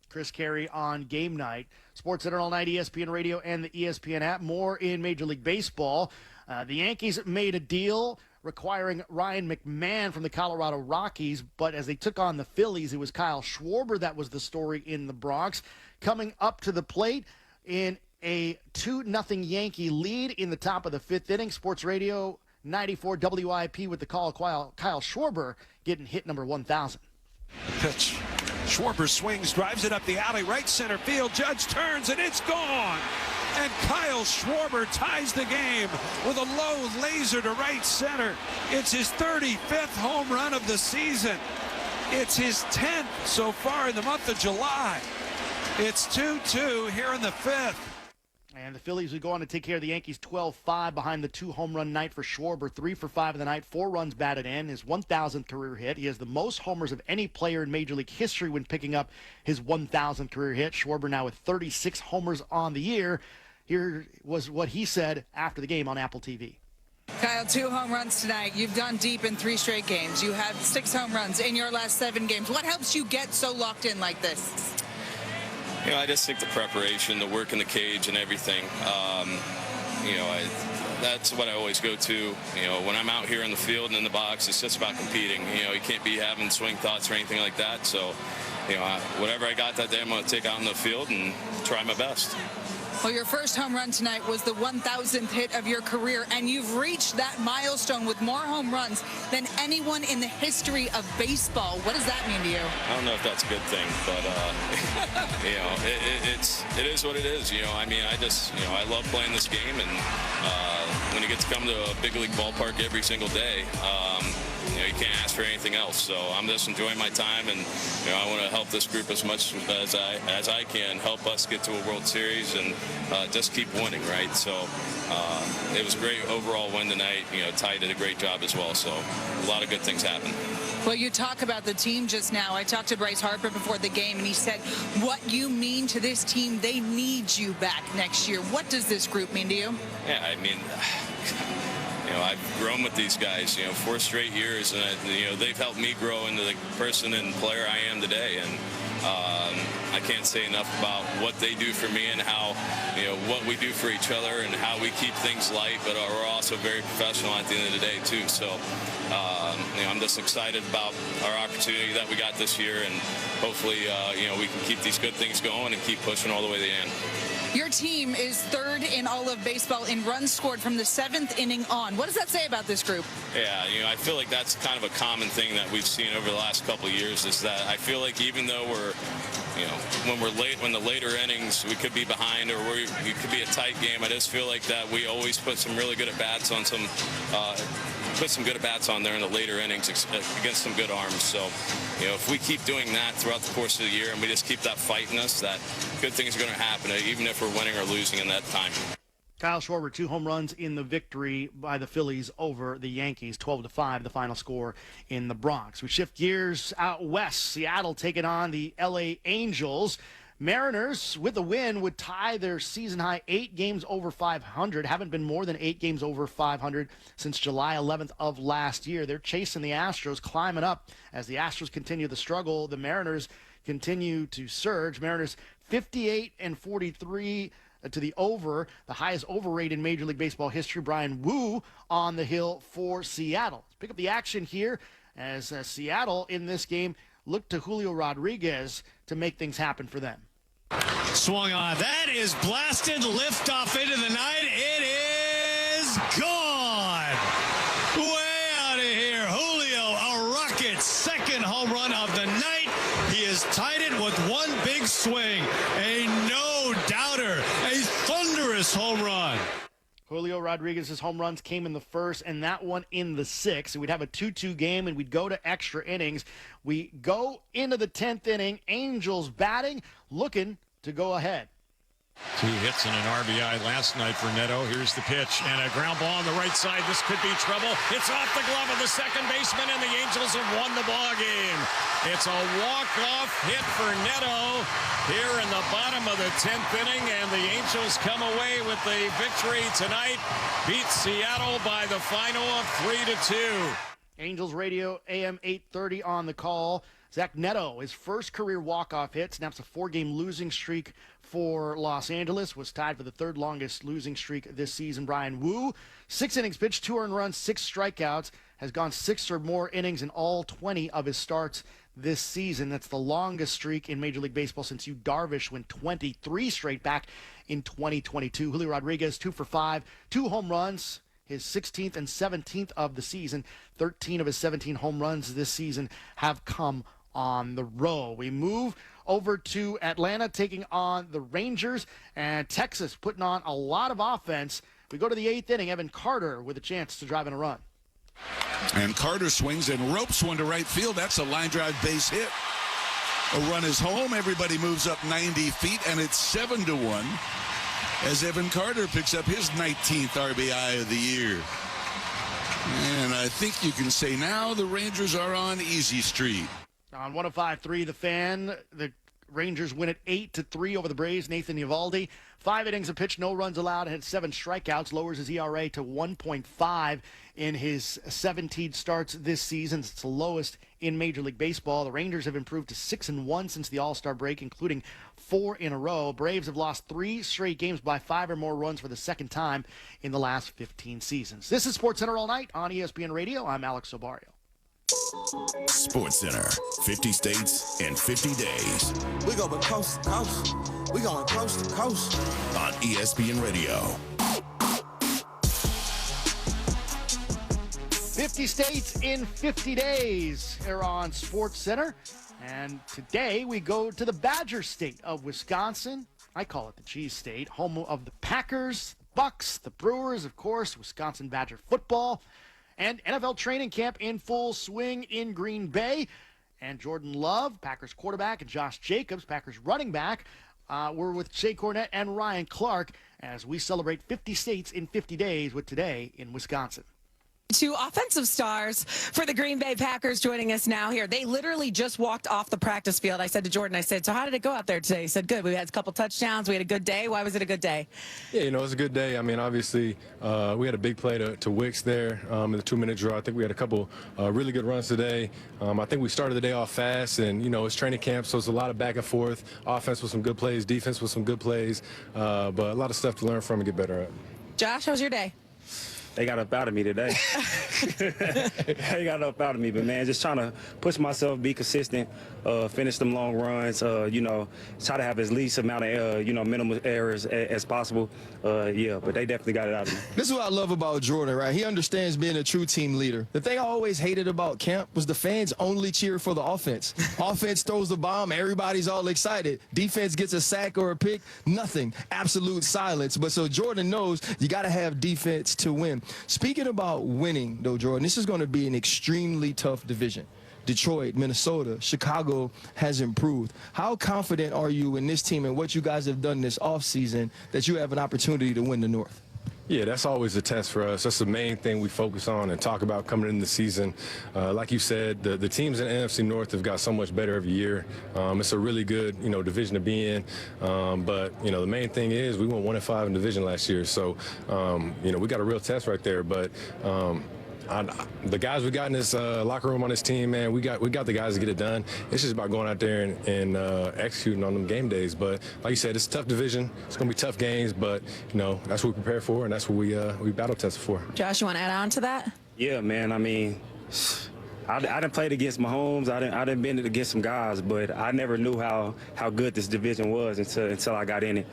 Chris Carey on Game Night. SportsCenter all night, ESPN Radio and the ESPN app. More in Major League Baseball. The Yankees made a deal requiring Ryan McMahon from the Colorado Rockies, but as they took on the Phillies, it was Kyle Schwarber that was the story in the Bronx. Coming up to the plate in a 2-0 Yankee lead in the top of the 5th inning. Sports Radio 94 WIP with the call. Kyle Schwarber getting hit number 1,000. Pitch. Schwarber swings, drives it up the alley, right center field. Judge turns, and it's gone. And Kyle Schwarber ties the game with a low laser to right center. It's his 35th home run of the season. It's his 10th so far in the month of July. It's 2-2 here in the 5th. And the Phillies would go on to take care of the Yankees 12-5 behind the 2-home-run night for Schwarber. 3 for 5 of the night, 4 runs batted in, his 1,000th career hit. He has the most homers of any player in Major League history when picking up his 1,000th career hit. Schwarber now with 36 homers on the year. Here was what he said after the game on Apple TV. Kyle, 2 home runs tonight. You've gone deep in 3 straight games. You have 6 home runs in your last 7 games. What helps you get so locked in like this? I just think the preparation, the work in the cage and everything, that's what I always go to. When I'm out here in the field and in the box, it's just about competing. You can't be having swing thoughts or anything like that. So, whatever I got that day, I'm going to take out in the field and try my best. Well, your first home run tonight was the 1,000th hit of your career, and you've reached that milestone with more home runs than anyone in the history of baseball. What does that mean to you? I don't know if that's a good thing, but it is what it is. I love playing this game, and when you get to come to a big league ballpark every single day, you can't ask for anything else. So I'm just enjoying my time, and I want to help this group as much as I can, help us get to a World Series and just keep winning, right? So it was a great overall win tonight. Ty did a great job as well. So a lot of good things happened. Well, you talk about the team just now. I talked to Bryce Harper before the game, and he said, what you mean to this team, they need you back next year. What does this group mean to you? Yeah, I've grown with these guys, 4 straight years, and they've helped me grow into the person and player I am today. And I can't say enough about what they do for me and how, what we do for each other and how we keep things light, but we're also very professional at the end of the day too. So, I'm just excited about our opportunity that we got this year, and hopefully, we can keep these good things going and keep pushing all the way to the end. Your team is 3rd in all of baseball in runs scored from the 7th inning on. What does that say about this group? Yeah, I feel like that's kind of a common thing that we've seen over the last couple of years, is that I feel like even though we're, when we're late, when the later innings we could be behind or it could be a tight game. I just feel like that we always put some really good at bats on put some good at bats on there in the later innings against some good arms. So, if we keep doing that throughout the course of the year and we just keep that fight in us, that good things are going to happen, even if we're winning or losing in that time. Kyle Schwarber, 2 home runs in the victory by the Phillies over the Yankees, 12-5, the final score in the Bronx. We shift gears out west. Seattle taking on the LA Angels. Mariners, with a win, would tie their season-high 8 games over 500. Haven't been more than 8 games over 500 since July 11th of last year. They're chasing the Astros, climbing up. As the Astros continue the struggle, the Mariners continue to surge. Mariners 58-43 to the over, the highest over rate in Major League Baseball history. Brian Wu on the hill for Seattle. Let's pick up the action here as Seattle in this game looked to Julio Rodriguez to make things happen for them. Swung on. That is blasted, lift off into the night. It is gone. Way out of here. Julio, a rocket, second home run of the night. He has tied it with one big swing. A no-doubter. A thunderous home run. Julio Rodriguez's home runs came in the first and that one in the sixth. So we'd have a 2-2 game and we'd go to extra innings. We go into the 10th inning. Angels batting, looking to go ahead. 2 hits and an RBI last night for Neto. Here's the pitch and a ground ball on the right side. This could be trouble. It's off the glove of the second baseman, and the Angels have won the ball game. It's a walk-off hit for Neto here in the bottom of the 10th inning, and the Angels come away with the victory tonight. Beat Seattle by the final of 3-2. Angels Radio AM 830 on the call. Zach Neto, his first career walk-off hit, snaps a 4-game losing streak for Los Angeles, was tied for the 3rd longest losing streak this season. Brian Wu, 6 innings pitched, 2 earned runs, 6 strikeouts, has gone 6 or more innings in all 20 of his starts this season. That's the longest streak in Major League Baseball since Yu Darvish went 23 straight back in 2022. Julio Rodriguez, 2 for 5, 2 home runs, his 16th and 17th of the season. 13 of his 17 home runs this season have come on the road. We move over to Atlanta taking on the Rangers, and Texas putting on a lot of offense. We go to the 8th inning. Evan Carter with a chance to drive in a run. And Carter swings and ropes one to right field. That's a line drive base hit. A run is home. Everybody moves up 90 feet, and it's 7-1 as Evan Carter picks up his 19th RBI of the year. And I think you can say now the Rangers are on easy street. On 105.3 The Fan, the Rangers win it 8-3 over the Braves. Nathan Eovaldi, 5 innings of pitch, no runs allowed, had 7 strikeouts, lowers his ERA to 1.5 in his 17 starts this season. It's the lowest in Major League Baseball. The Rangers have improved to 6-1 since the All-Star break, including 4 in a row. Braves have lost 3 straight games by 5 or more runs for the second time in the last 15 seasons. This is SportsCenter All Night on ESPN Radio. I'm Alex Sobario. SportsCenter, 50 states in 50 days. We going coast to coast. We going coast to coast. On ESPN Radio. 50 states in 50 days here on SportsCenter. And today we go to the Badger State of Wisconsin. I call it the Cheese State, home of the Packers, the Bucks, the Brewers, of course, Wisconsin Badger football. And NFL training camp in full swing in Green Bay. And Jordan Love, Packers quarterback, and Josh Jacobs, Packers running back, were with Jay Cornette and Ryan Clark as we celebrate 50 states in 50 days with Today in Wisconsin. 2 offensive stars for the Green Bay Packers joining us now here. They literally just walked off the practice field. I said to Jordan, I said, so how did it go out there today? He said, good. We had a couple touchdowns. We had a good day. Why was it a good day? Yeah, it was a good day. I mean, obviously, we had a big play to Wicks there in the 2-minute draw. I think we had a couple really good runs today. I think we started the day off fast, and, it's training camp, so it's a lot of back and forth. Offense with some good plays, defense with some good plays, but a lot of stuff to learn from and get better at. Josh, how was your day? they got up out of me today. They got up out of me, but man, just trying to push myself, be consistent, finish them long runs, you know, try to have as least amount of, you know, minimal errors as possible. Yeah, but they definitely got it out of me. This is what I love about Jordan, right? He understands being a true team leader. The thing I always hated about camp was the fans only cheer for the offense. Offense throws the bomb, everybody's all excited. Defense gets a sack or a pick, nothing. Absolute silence. But so Jordan knows you got to have defense to win. Speaking about winning, though, Jordan, this is going to be an extremely tough division. Detroit, Minnesota, Chicago has improved. How confident are you in this team and what you guys have done this offseason that you have an opportunity to win the North? Yeah, that's always a test for us. That's the main thing we focus on and talk about coming into the season. Like you said, the teams in the NFC North have got so much better every year. It's a really good, you know, division to be in. But, you know, the main thing is we went 1-5 in division last year. So, you know, we got a real test right there. But the guys we got in this locker room on this team, man, we got the guys to get it done. It's just about going out there and executing on them game days. But like you said, it's a tough division. It's going to be tough games, but you know that's what we prepare for, and that's what we battle tested for. Josh, you want to add on to that? Yeah, man. I mean, I done played against Mahomes. I done been against some guys, but I never knew how good this division was until I got in it.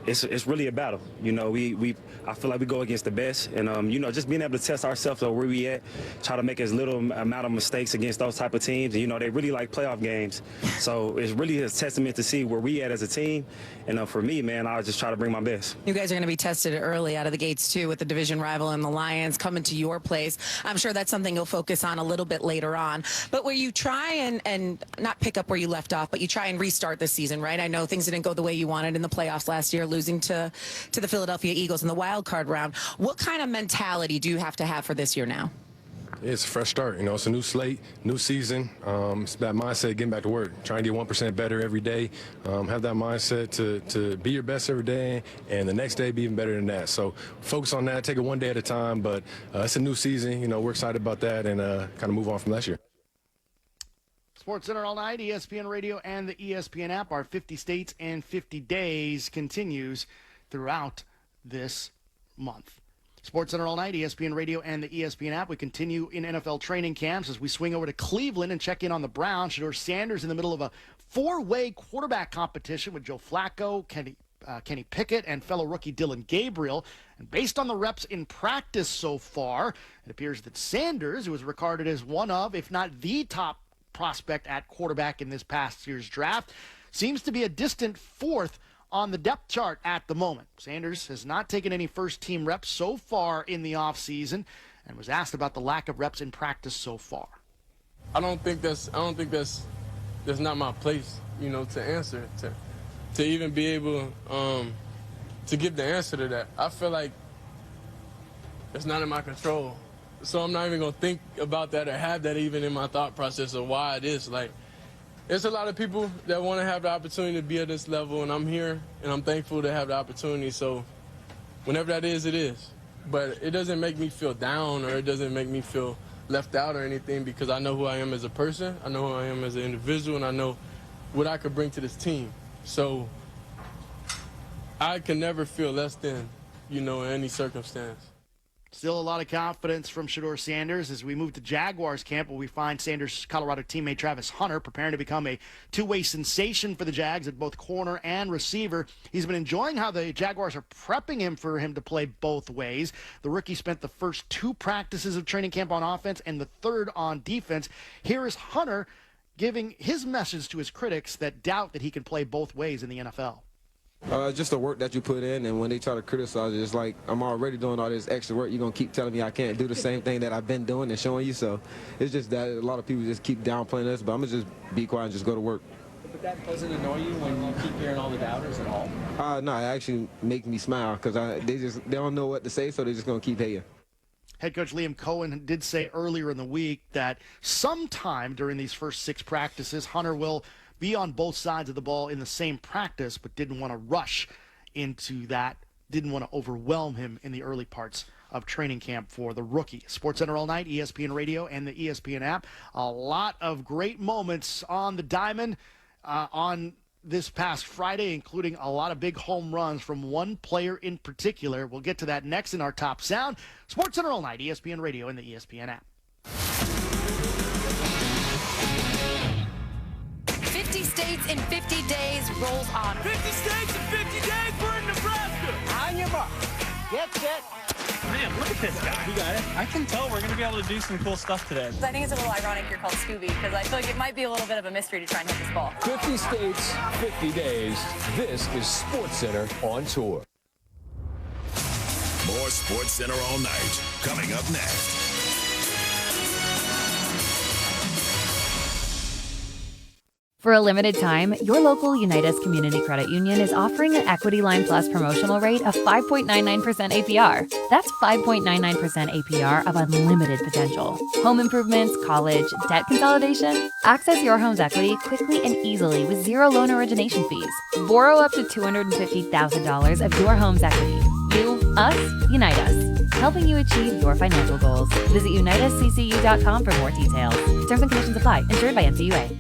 It's really a battle. You know, I feel like we go against the best, and you know, just being able to test ourselves on where we at, try to make as little amount of mistakes against those type of teams. And you know, they really like playoff games, so it's really a testament to see where we at as a team. And for me, man, I just try to bring my best. You guys are going to be tested early out of the gates too, with the division rival and the Lions coming to your place. I'm sure that's something you'll focus on a little bit later on. But where you try and not pick up where you left off, but you try and restart this season, right? I know things didn't go the way you wanted in the playoffs last year, losing to the Philadelphia Eagles in the wild card round. What kind of mentality do you have to have for this year now? It's a fresh start. You know, it's a new slate, new season. It's that mindset, getting back to work, trying to get 1% better every day. Have that mindset to be your best every day, and the next day be even better than that. So focus on that, take it one day at a time. But it's a new season. You know, we're excited about that and kind of move on from last year. Sports Center all night, ESPN Radio and the ESPN app. Our 50 states and 50 days continues throughout this month. Sports Center all night, ESPN Radio and the ESPN app. We continue in NFL training camps as we swing over to Cleveland and check in on the Browns. Shedeur Sanders in the middle of a four-way quarterback competition with Joe Flacco, Kenny Pickett, and fellow rookie Dillon Gabriel. And based on the reps in practice so far, it appears that Sanders, who was regarded as one of, if not the top prospect at quarterback in this past year's draft, seems to be a distant fourth on the depth chart at the moment. Sanders has not taken any first-team reps so far in the offseason and was asked about the lack of reps in practice so far. I don't think that's not my place, you know, to answer, to even be able to give the answer to that. I feel like it's not in my control. So I'm not even going to think about that or have that even in my thought process of why it is. Like, there's a lot of people that want to have the opportunity to be at this level, and I'm here, and I'm thankful to have the opportunity. So whenever that is, it is. But it doesn't make me feel down, or it doesn't make me feel left out or anything, because I know who I am as a person, I know who I am as an individual, and I know what I could bring to this team. So I can never feel less than, you know, in any circumstance. Still a lot of confidence from Shedeur Sanders as we move to Jaguars camp, where we find Sanders' Colorado teammate Travis Hunter preparing to become a two-way sensation for the Jags at both corner and receiver. He's been enjoying how the Jaguars are prepping him for him to play both ways. The rookie spent the first two practices of training camp on offense and the third on defense. Here is Hunter giving his message to his critics that doubt that he can play both ways in the NFL. Just the work that you put in, and when they try to criticize it, it's like, I'm already doing all this extra work. You're going to keep telling me I can't do the same thing that I've been doing and showing you. So it's just that a lot of people just keep downplaying us, but I'm going to just be quiet and just go to work. But that doesn't annoy you when you keep hearing all the doubters at all? No, it actually makes me smile because they don't know what to say, so they're just going to keep hating. Head coach Liam Cohen did say earlier in the week that sometime during these first six practices, Hunter will be on both sides of the ball in the same practice, but didn't want to rush into that, didn't want to overwhelm him in the early parts of training camp for the rookie. SportsCenter all night, ESPN Radio and the ESPN app. A lot of great moments on the diamond, on this past Friday, including a lot of big home runs from one player in particular. We'll get to that next in our Top Sound. SportsCenter all night, ESPN Radio and the ESPN app. 50 states in 50 days rolls on. 50 states in 50 days, we're in Nebraska. On your mark. Get set. Man, look at this guy. You got it. I can tell we're going to be able to do some cool stuff today. I think it's a little ironic you're called Scooby because I feel like it might be a little bit of a mystery to try and hit this ball. 50 states, 50 days. This is SportsCenter on tour. More SportsCenter all night. Coming up next. For a limited time, your local Unitas Community Credit Union is offering an Equity Line Plus promotional rate of 5.99% APR. That's 5.99% APR of unlimited potential. Home improvements, college, debt consolidation. Access your home's equity quickly and easily with zero loan origination fees. Borrow up to $250,000 of your home's equity. You, us, unite us. Helping you achieve your financial goals. Visit unitasccu.com for more details. Terms and conditions apply. Insured by NCUA.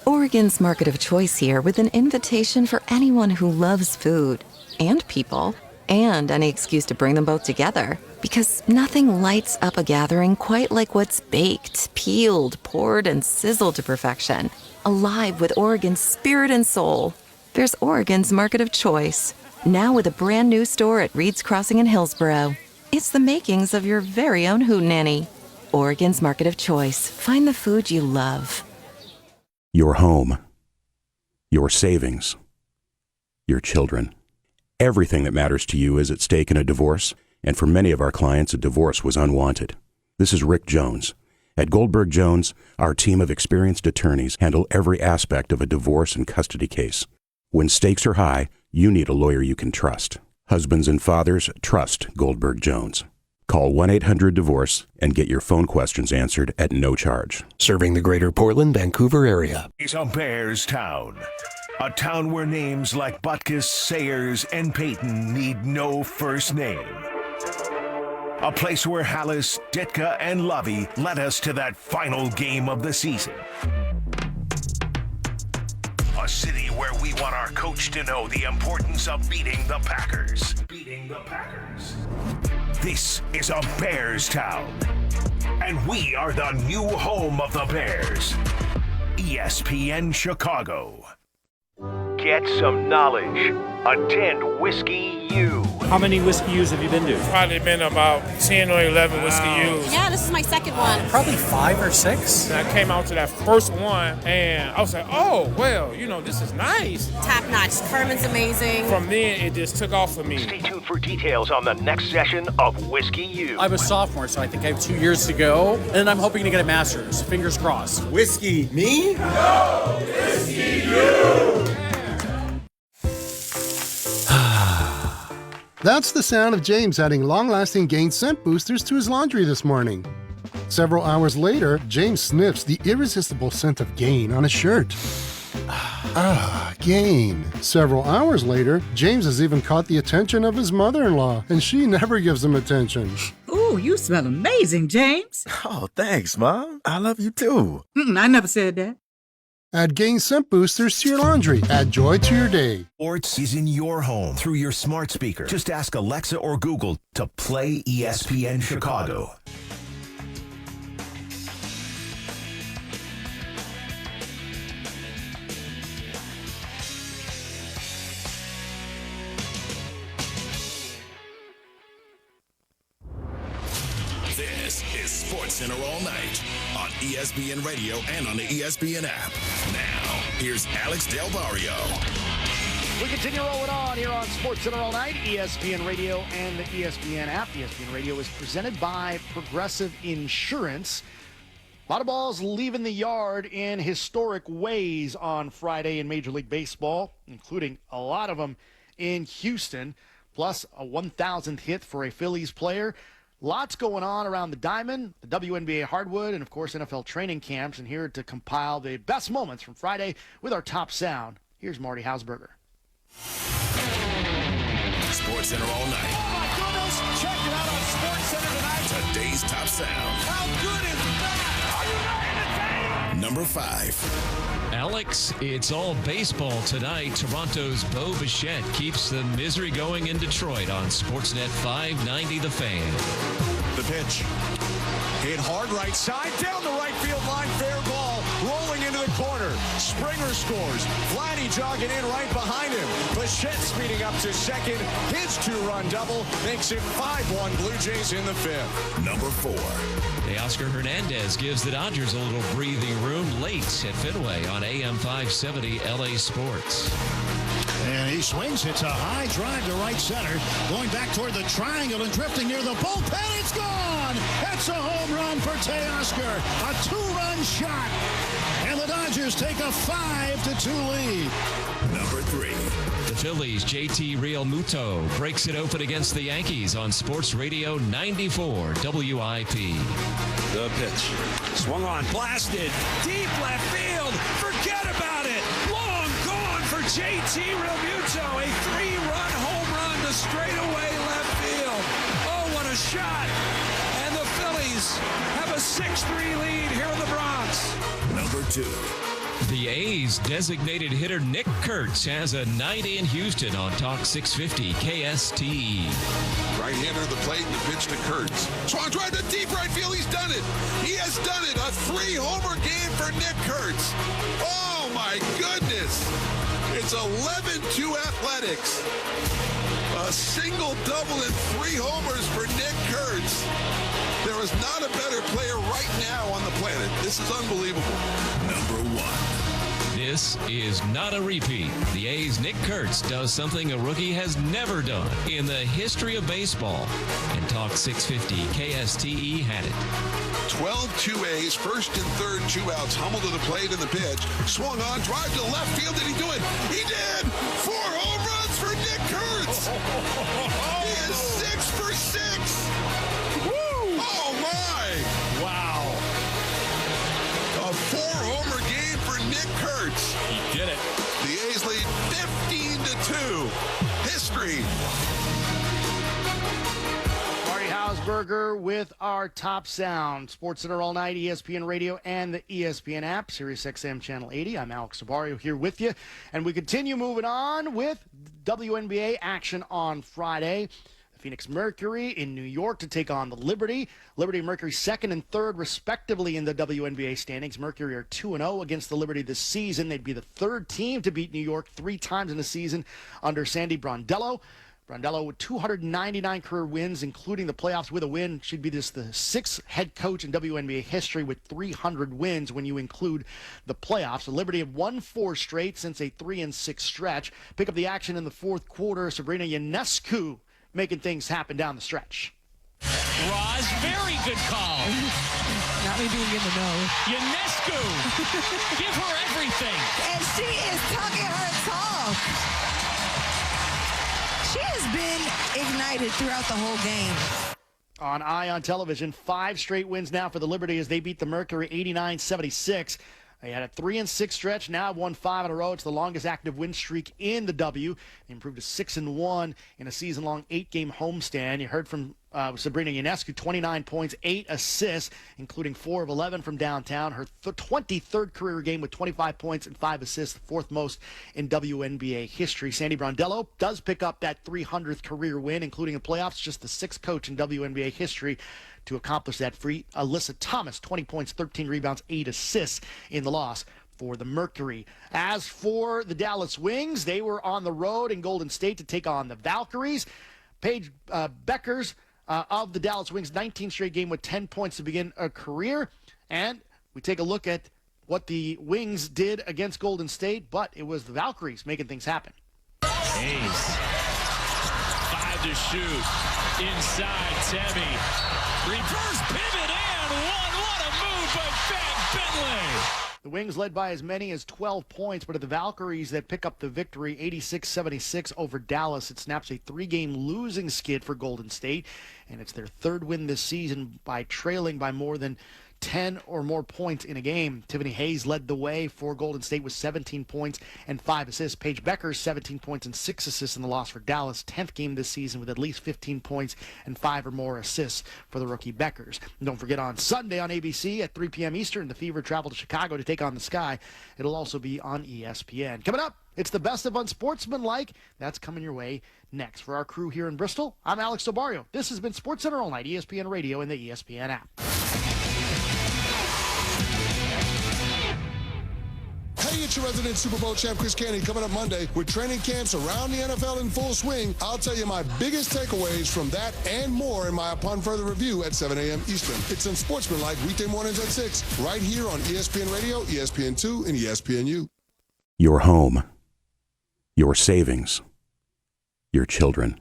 Oregon's Market of Choice here with an invitation for anyone who loves food and people and any excuse to bring them both together. Because nothing lights up a gathering quite like what's baked, peeled, poured, and sizzled to perfection. Alive with Oregon's spirit and soul. There's Oregon's Market of Choice. Now with a brand new store at Reed's Crossing in Hillsboro. It's the makings of your very own hootenanny. Oregon's Market of Choice. Find the food you love. Your home, your savings, your children. Everything that matters to you is at stake in a divorce, and for many of our clients, a divorce was unwanted. This is Rick Jones. At Goldberg Jones, our team of experienced attorneys handle every aspect of a divorce and custody case. When stakes are high, you need a lawyer you can trust. Husbands and fathers, trust Goldberg Jones. Call 1-800-DIVORCE and get your phone questions answered at no charge. Serving the greater Portland, Vancouver area. It's a Bears town. A town where names like Butkus, Sayers, and Peyton need no first name. A place where Hallis, Ditka, and Lovey led us to that final game of the season. A city where we want our coach to know the importance of beating the Packers. This is a Bears town, and we are the new home of the Bears. ESPN Chicago. Get some knowledge. Attend Whiskey U. How many Whiskey U's have you been to? Probably been about 10 or 11 Whiskey U's. Yeah, this is my second one. Probably 5 or 6. And I came out to that first one, and I was like, oh, well, this is nice. Top notch. Carmen's amazing. From then, it just took off for me. Stay tuned for details on the next session of Whiskey U. I'm a sophomore, so I think I have 2 years to go, and I'm hoping to get a master's. Fingers crossed. Whiskey me? No! Whiskey you! That's the sound of James adding long-lasting Gain scent boosters to his laundry this morning. Several hours later, James sniffs the irresistible scent of Gain on his shirt. Gain. Several hours later, James has even caught the attention of his mother-in-law, and she never gives him attention. Ooh, you smell amazing, James. Oh, thanks, Mom. I love you too. I never said that. Add Gain scent boosters to your laundry. Add joy to your day. Sports is in your home through your smart speaker. Just ask Alexa or Google to play ESPN Chicago. This is SportsCenter all night on ESPN Radio and on the ESPN app. Now, here's Alex Del Barrio. We continue rolling on here on SportsCenter all night, ESPN Radio and the ESPN app. ESPN Radio is presented by Progressive Insurance. A lot of balls leaving the yard in historic ways on Friday in Major League Baseball, including a lot of them in Houston, plus a 1,000th hit for a Phillies player. Lots going on around the diamond, the WNBA hardwood, and, of course, NFL training camps. And here to compile the best moments from Friday with our top sound, here's Marty Hausberger. SportsCenter all night. Oh, my goodness. Check it out on SportsCenter tonight. Today's top sound. How good is that? Are you ready to take? number 5. Alex, it's all baseball tonight. Toronto's Bo Bichette keeps the misery going in Detroit on Sportsnet 590 The Fan. The pitch. Hit hard right side, down the right field line, fair ball, rolling into the corner. Springer scores. Vladdy jogging in right behind him. Bichette speeding up to second. His 2-run double makes it 5-1 Blue Jays in the 5th. Number 4. Teoscar Hernandez gives the Dodgers a little breathing room late at Fenway on AM 570 LA Sports. And he swings. It's a high drive to right center. Going back toward the triangle and drifting near the bullpen. It's gone. It's a home run for Teoscar. A 2-run shot. And the Dodgers take a 5-2 lead. Number 3. The Phillies' JT Realmuto breaks it open against the Yankees on Sports Radio 94 WIP. The pitch. Swung on. Blasted. Deep left field. Forget about it. Long gone for JT Realmuto. A 3-run home run to straightaway left field. Oh, what a shot. And the Phillies have a 6-3 lead here in the Bronx. Number 2. The A's designated hitter Nick Kurtz has a night in Houston on Talk 650 KSTE. Right-hander at the plate and the pitch to Kurtz. Swung drive to deep right field. He's done it. He has done it. A 3-homer game for Nick Kurtz. Oh, my goodness. It's 11-2 Athletics. A single double and 3 homers for Nick Kurtz. There is not a better player right now on the planet. This is unbelievable. Number 1. This is not a repeat. The A's' Nick Kurtz does something a rookie has never done in the history of baseball. And Talk 650 KSTE had it. 12-2 A's, first and third 2 outs. Hummel to the plate in the pitch. Swung on, drive to left field. Did he do it? He did! 4 home runs for Nick Kurtz! He is 6 for 6! Woo! Oh, my! Wow. A 4-homer game for Nick Kurtz. He did it. The A's lead 15-2. History. Marty Hausberger with our top sound. SportsCenter all night, ESPN Radio and the ESPN app, Sirius XM Channel 80. I'm Alex Sabario here with you. And we continue moving on with WNBA action on Friday. The Phoenix Mercury in New York to take on the Liberty. Liberty and Mercury second and third, respectively, in the WNBA standings. Mercury are 2-0 against the Liberty this season. They'd be the third team to beat New York 3 times in a season under Sandy Brondello. Brondello with 299 career wins, including the playoffs with a win. Should be just the 6th head coach in WNBA history with 300 wins when you include the playoffs. The Liberty have won 4 straight since a 3-6 stretch. Pick up the action in the fourth quarter. Sabrina Ionescu making things happen down the stretch. Roz, very good call. Not me being in the know. Ionescu, give her everything. And she is talking her talk. She has been ignited throughout the whole game. On Ion Television, 5 straight wins now for the Liberty as they beat the Mercury 89-76. They had a 3-6 stretch, now have won 5 in a row. It's the longest active win streak in the W. They improved to 6-1 in a season-long 8-game homestand. You heard from Sabrina Ionescu, 29 points, 8 assists, including 4 of 11 from downtown. Her 23rd career game with 25 points and 5 assists, the 4th most in WNBA history. Sandy Brondello does pick up that 300th career win, including the playoffs, just the 6th coach in WNBA history to accomplish that feat. Alyssa Thomas, 20 points, 13 rebounds, 8 assists in the loss for the Mercury. As for the Dallas Wings, they were on the road in Golden State to take on the Valkyries. Paige Beckers of the Dallas Wings, 19 straight game with 10 points to begin a career. And we take a look at what the Wings did against Golden State, but it was the Valkyries making things happen. Ace. 5 to shoot. Inside, Tebby. Reverse pivot and 1. What a move by Fat Bentley. The Wings led by as many as 12 points, but at the Valkyries that pick up the victory 86-76 over Dallas. It snaps a 3-game losing skid for Golden State, and it's their 3rd win this season by trailing by more than 10 or more points in a game. Tiffany Hayes led the way for Golden State with 17 points and 5 assists. Paige Becker, 17 points and 6 assists in the loss for Dallas. 10th game this season with at least 15 points and 5 or more assists for the rookie Beckers. And don't forget, on Sunday on ABC at 3 p.m. Eastern, the Fever travel to Chicago to take on the Sky. It'll also be on ESPN. Coming up, it's the best of unsportsmanlike. That's coming your way next. For our crew here in Bristol, I'm Alex Sobario. This has been SportsCenter All Night, ESPN Radio and the ESPN app. Hey, it's your resident Super Bowl champ, Chris Canty, coming up Monday with training camps around the NFL in full swing. I'll tell you my biggest takeaways from that and more in my Upon Further Review at 7 a.m. Eastern. It's Unsportsmanlike weekday mornings at 6, right here on ESPN Radio, ESPN2, and ESPNU. Your home, your savings, your children.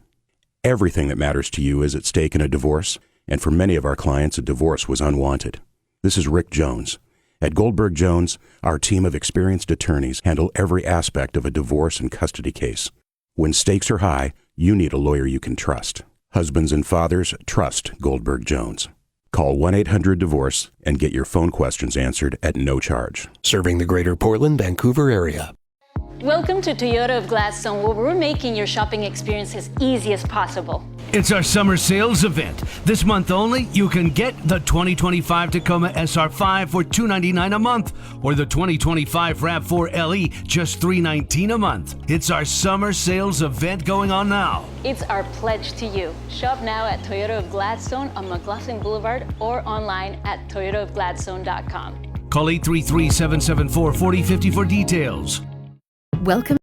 Everything that matters to you is at stake in a divorce, and for many of our clients, a divorce was unwanted. This is Rick Jones. At Goldberg Jones, our team of experienced attorneys handle every aspect of a divorce and custody case. When stakes are high, you need a lawyer you can trust. Husbands and fathers, trust Goldberg Jones. Call 1-800-DIVORCE and get your phone questions answered at no charge. Serving the greater Portland, Vancouver area. Welcome to Toyota of Gladstone, where we're making your shopping experience as easy as possible. It's our summer sales event. This month only, you can get the 2025 Tacoma SR5 for $299 a month, or the 2025 RAV4 LE just $319 a month. It's our summer sales event going on now. It's our pledge to you. Shop now at Toyota of Gladstone on McLaughlin Boulevard or online at toyotaofgladstone.com. Call 833-774-4050 for details. Welcome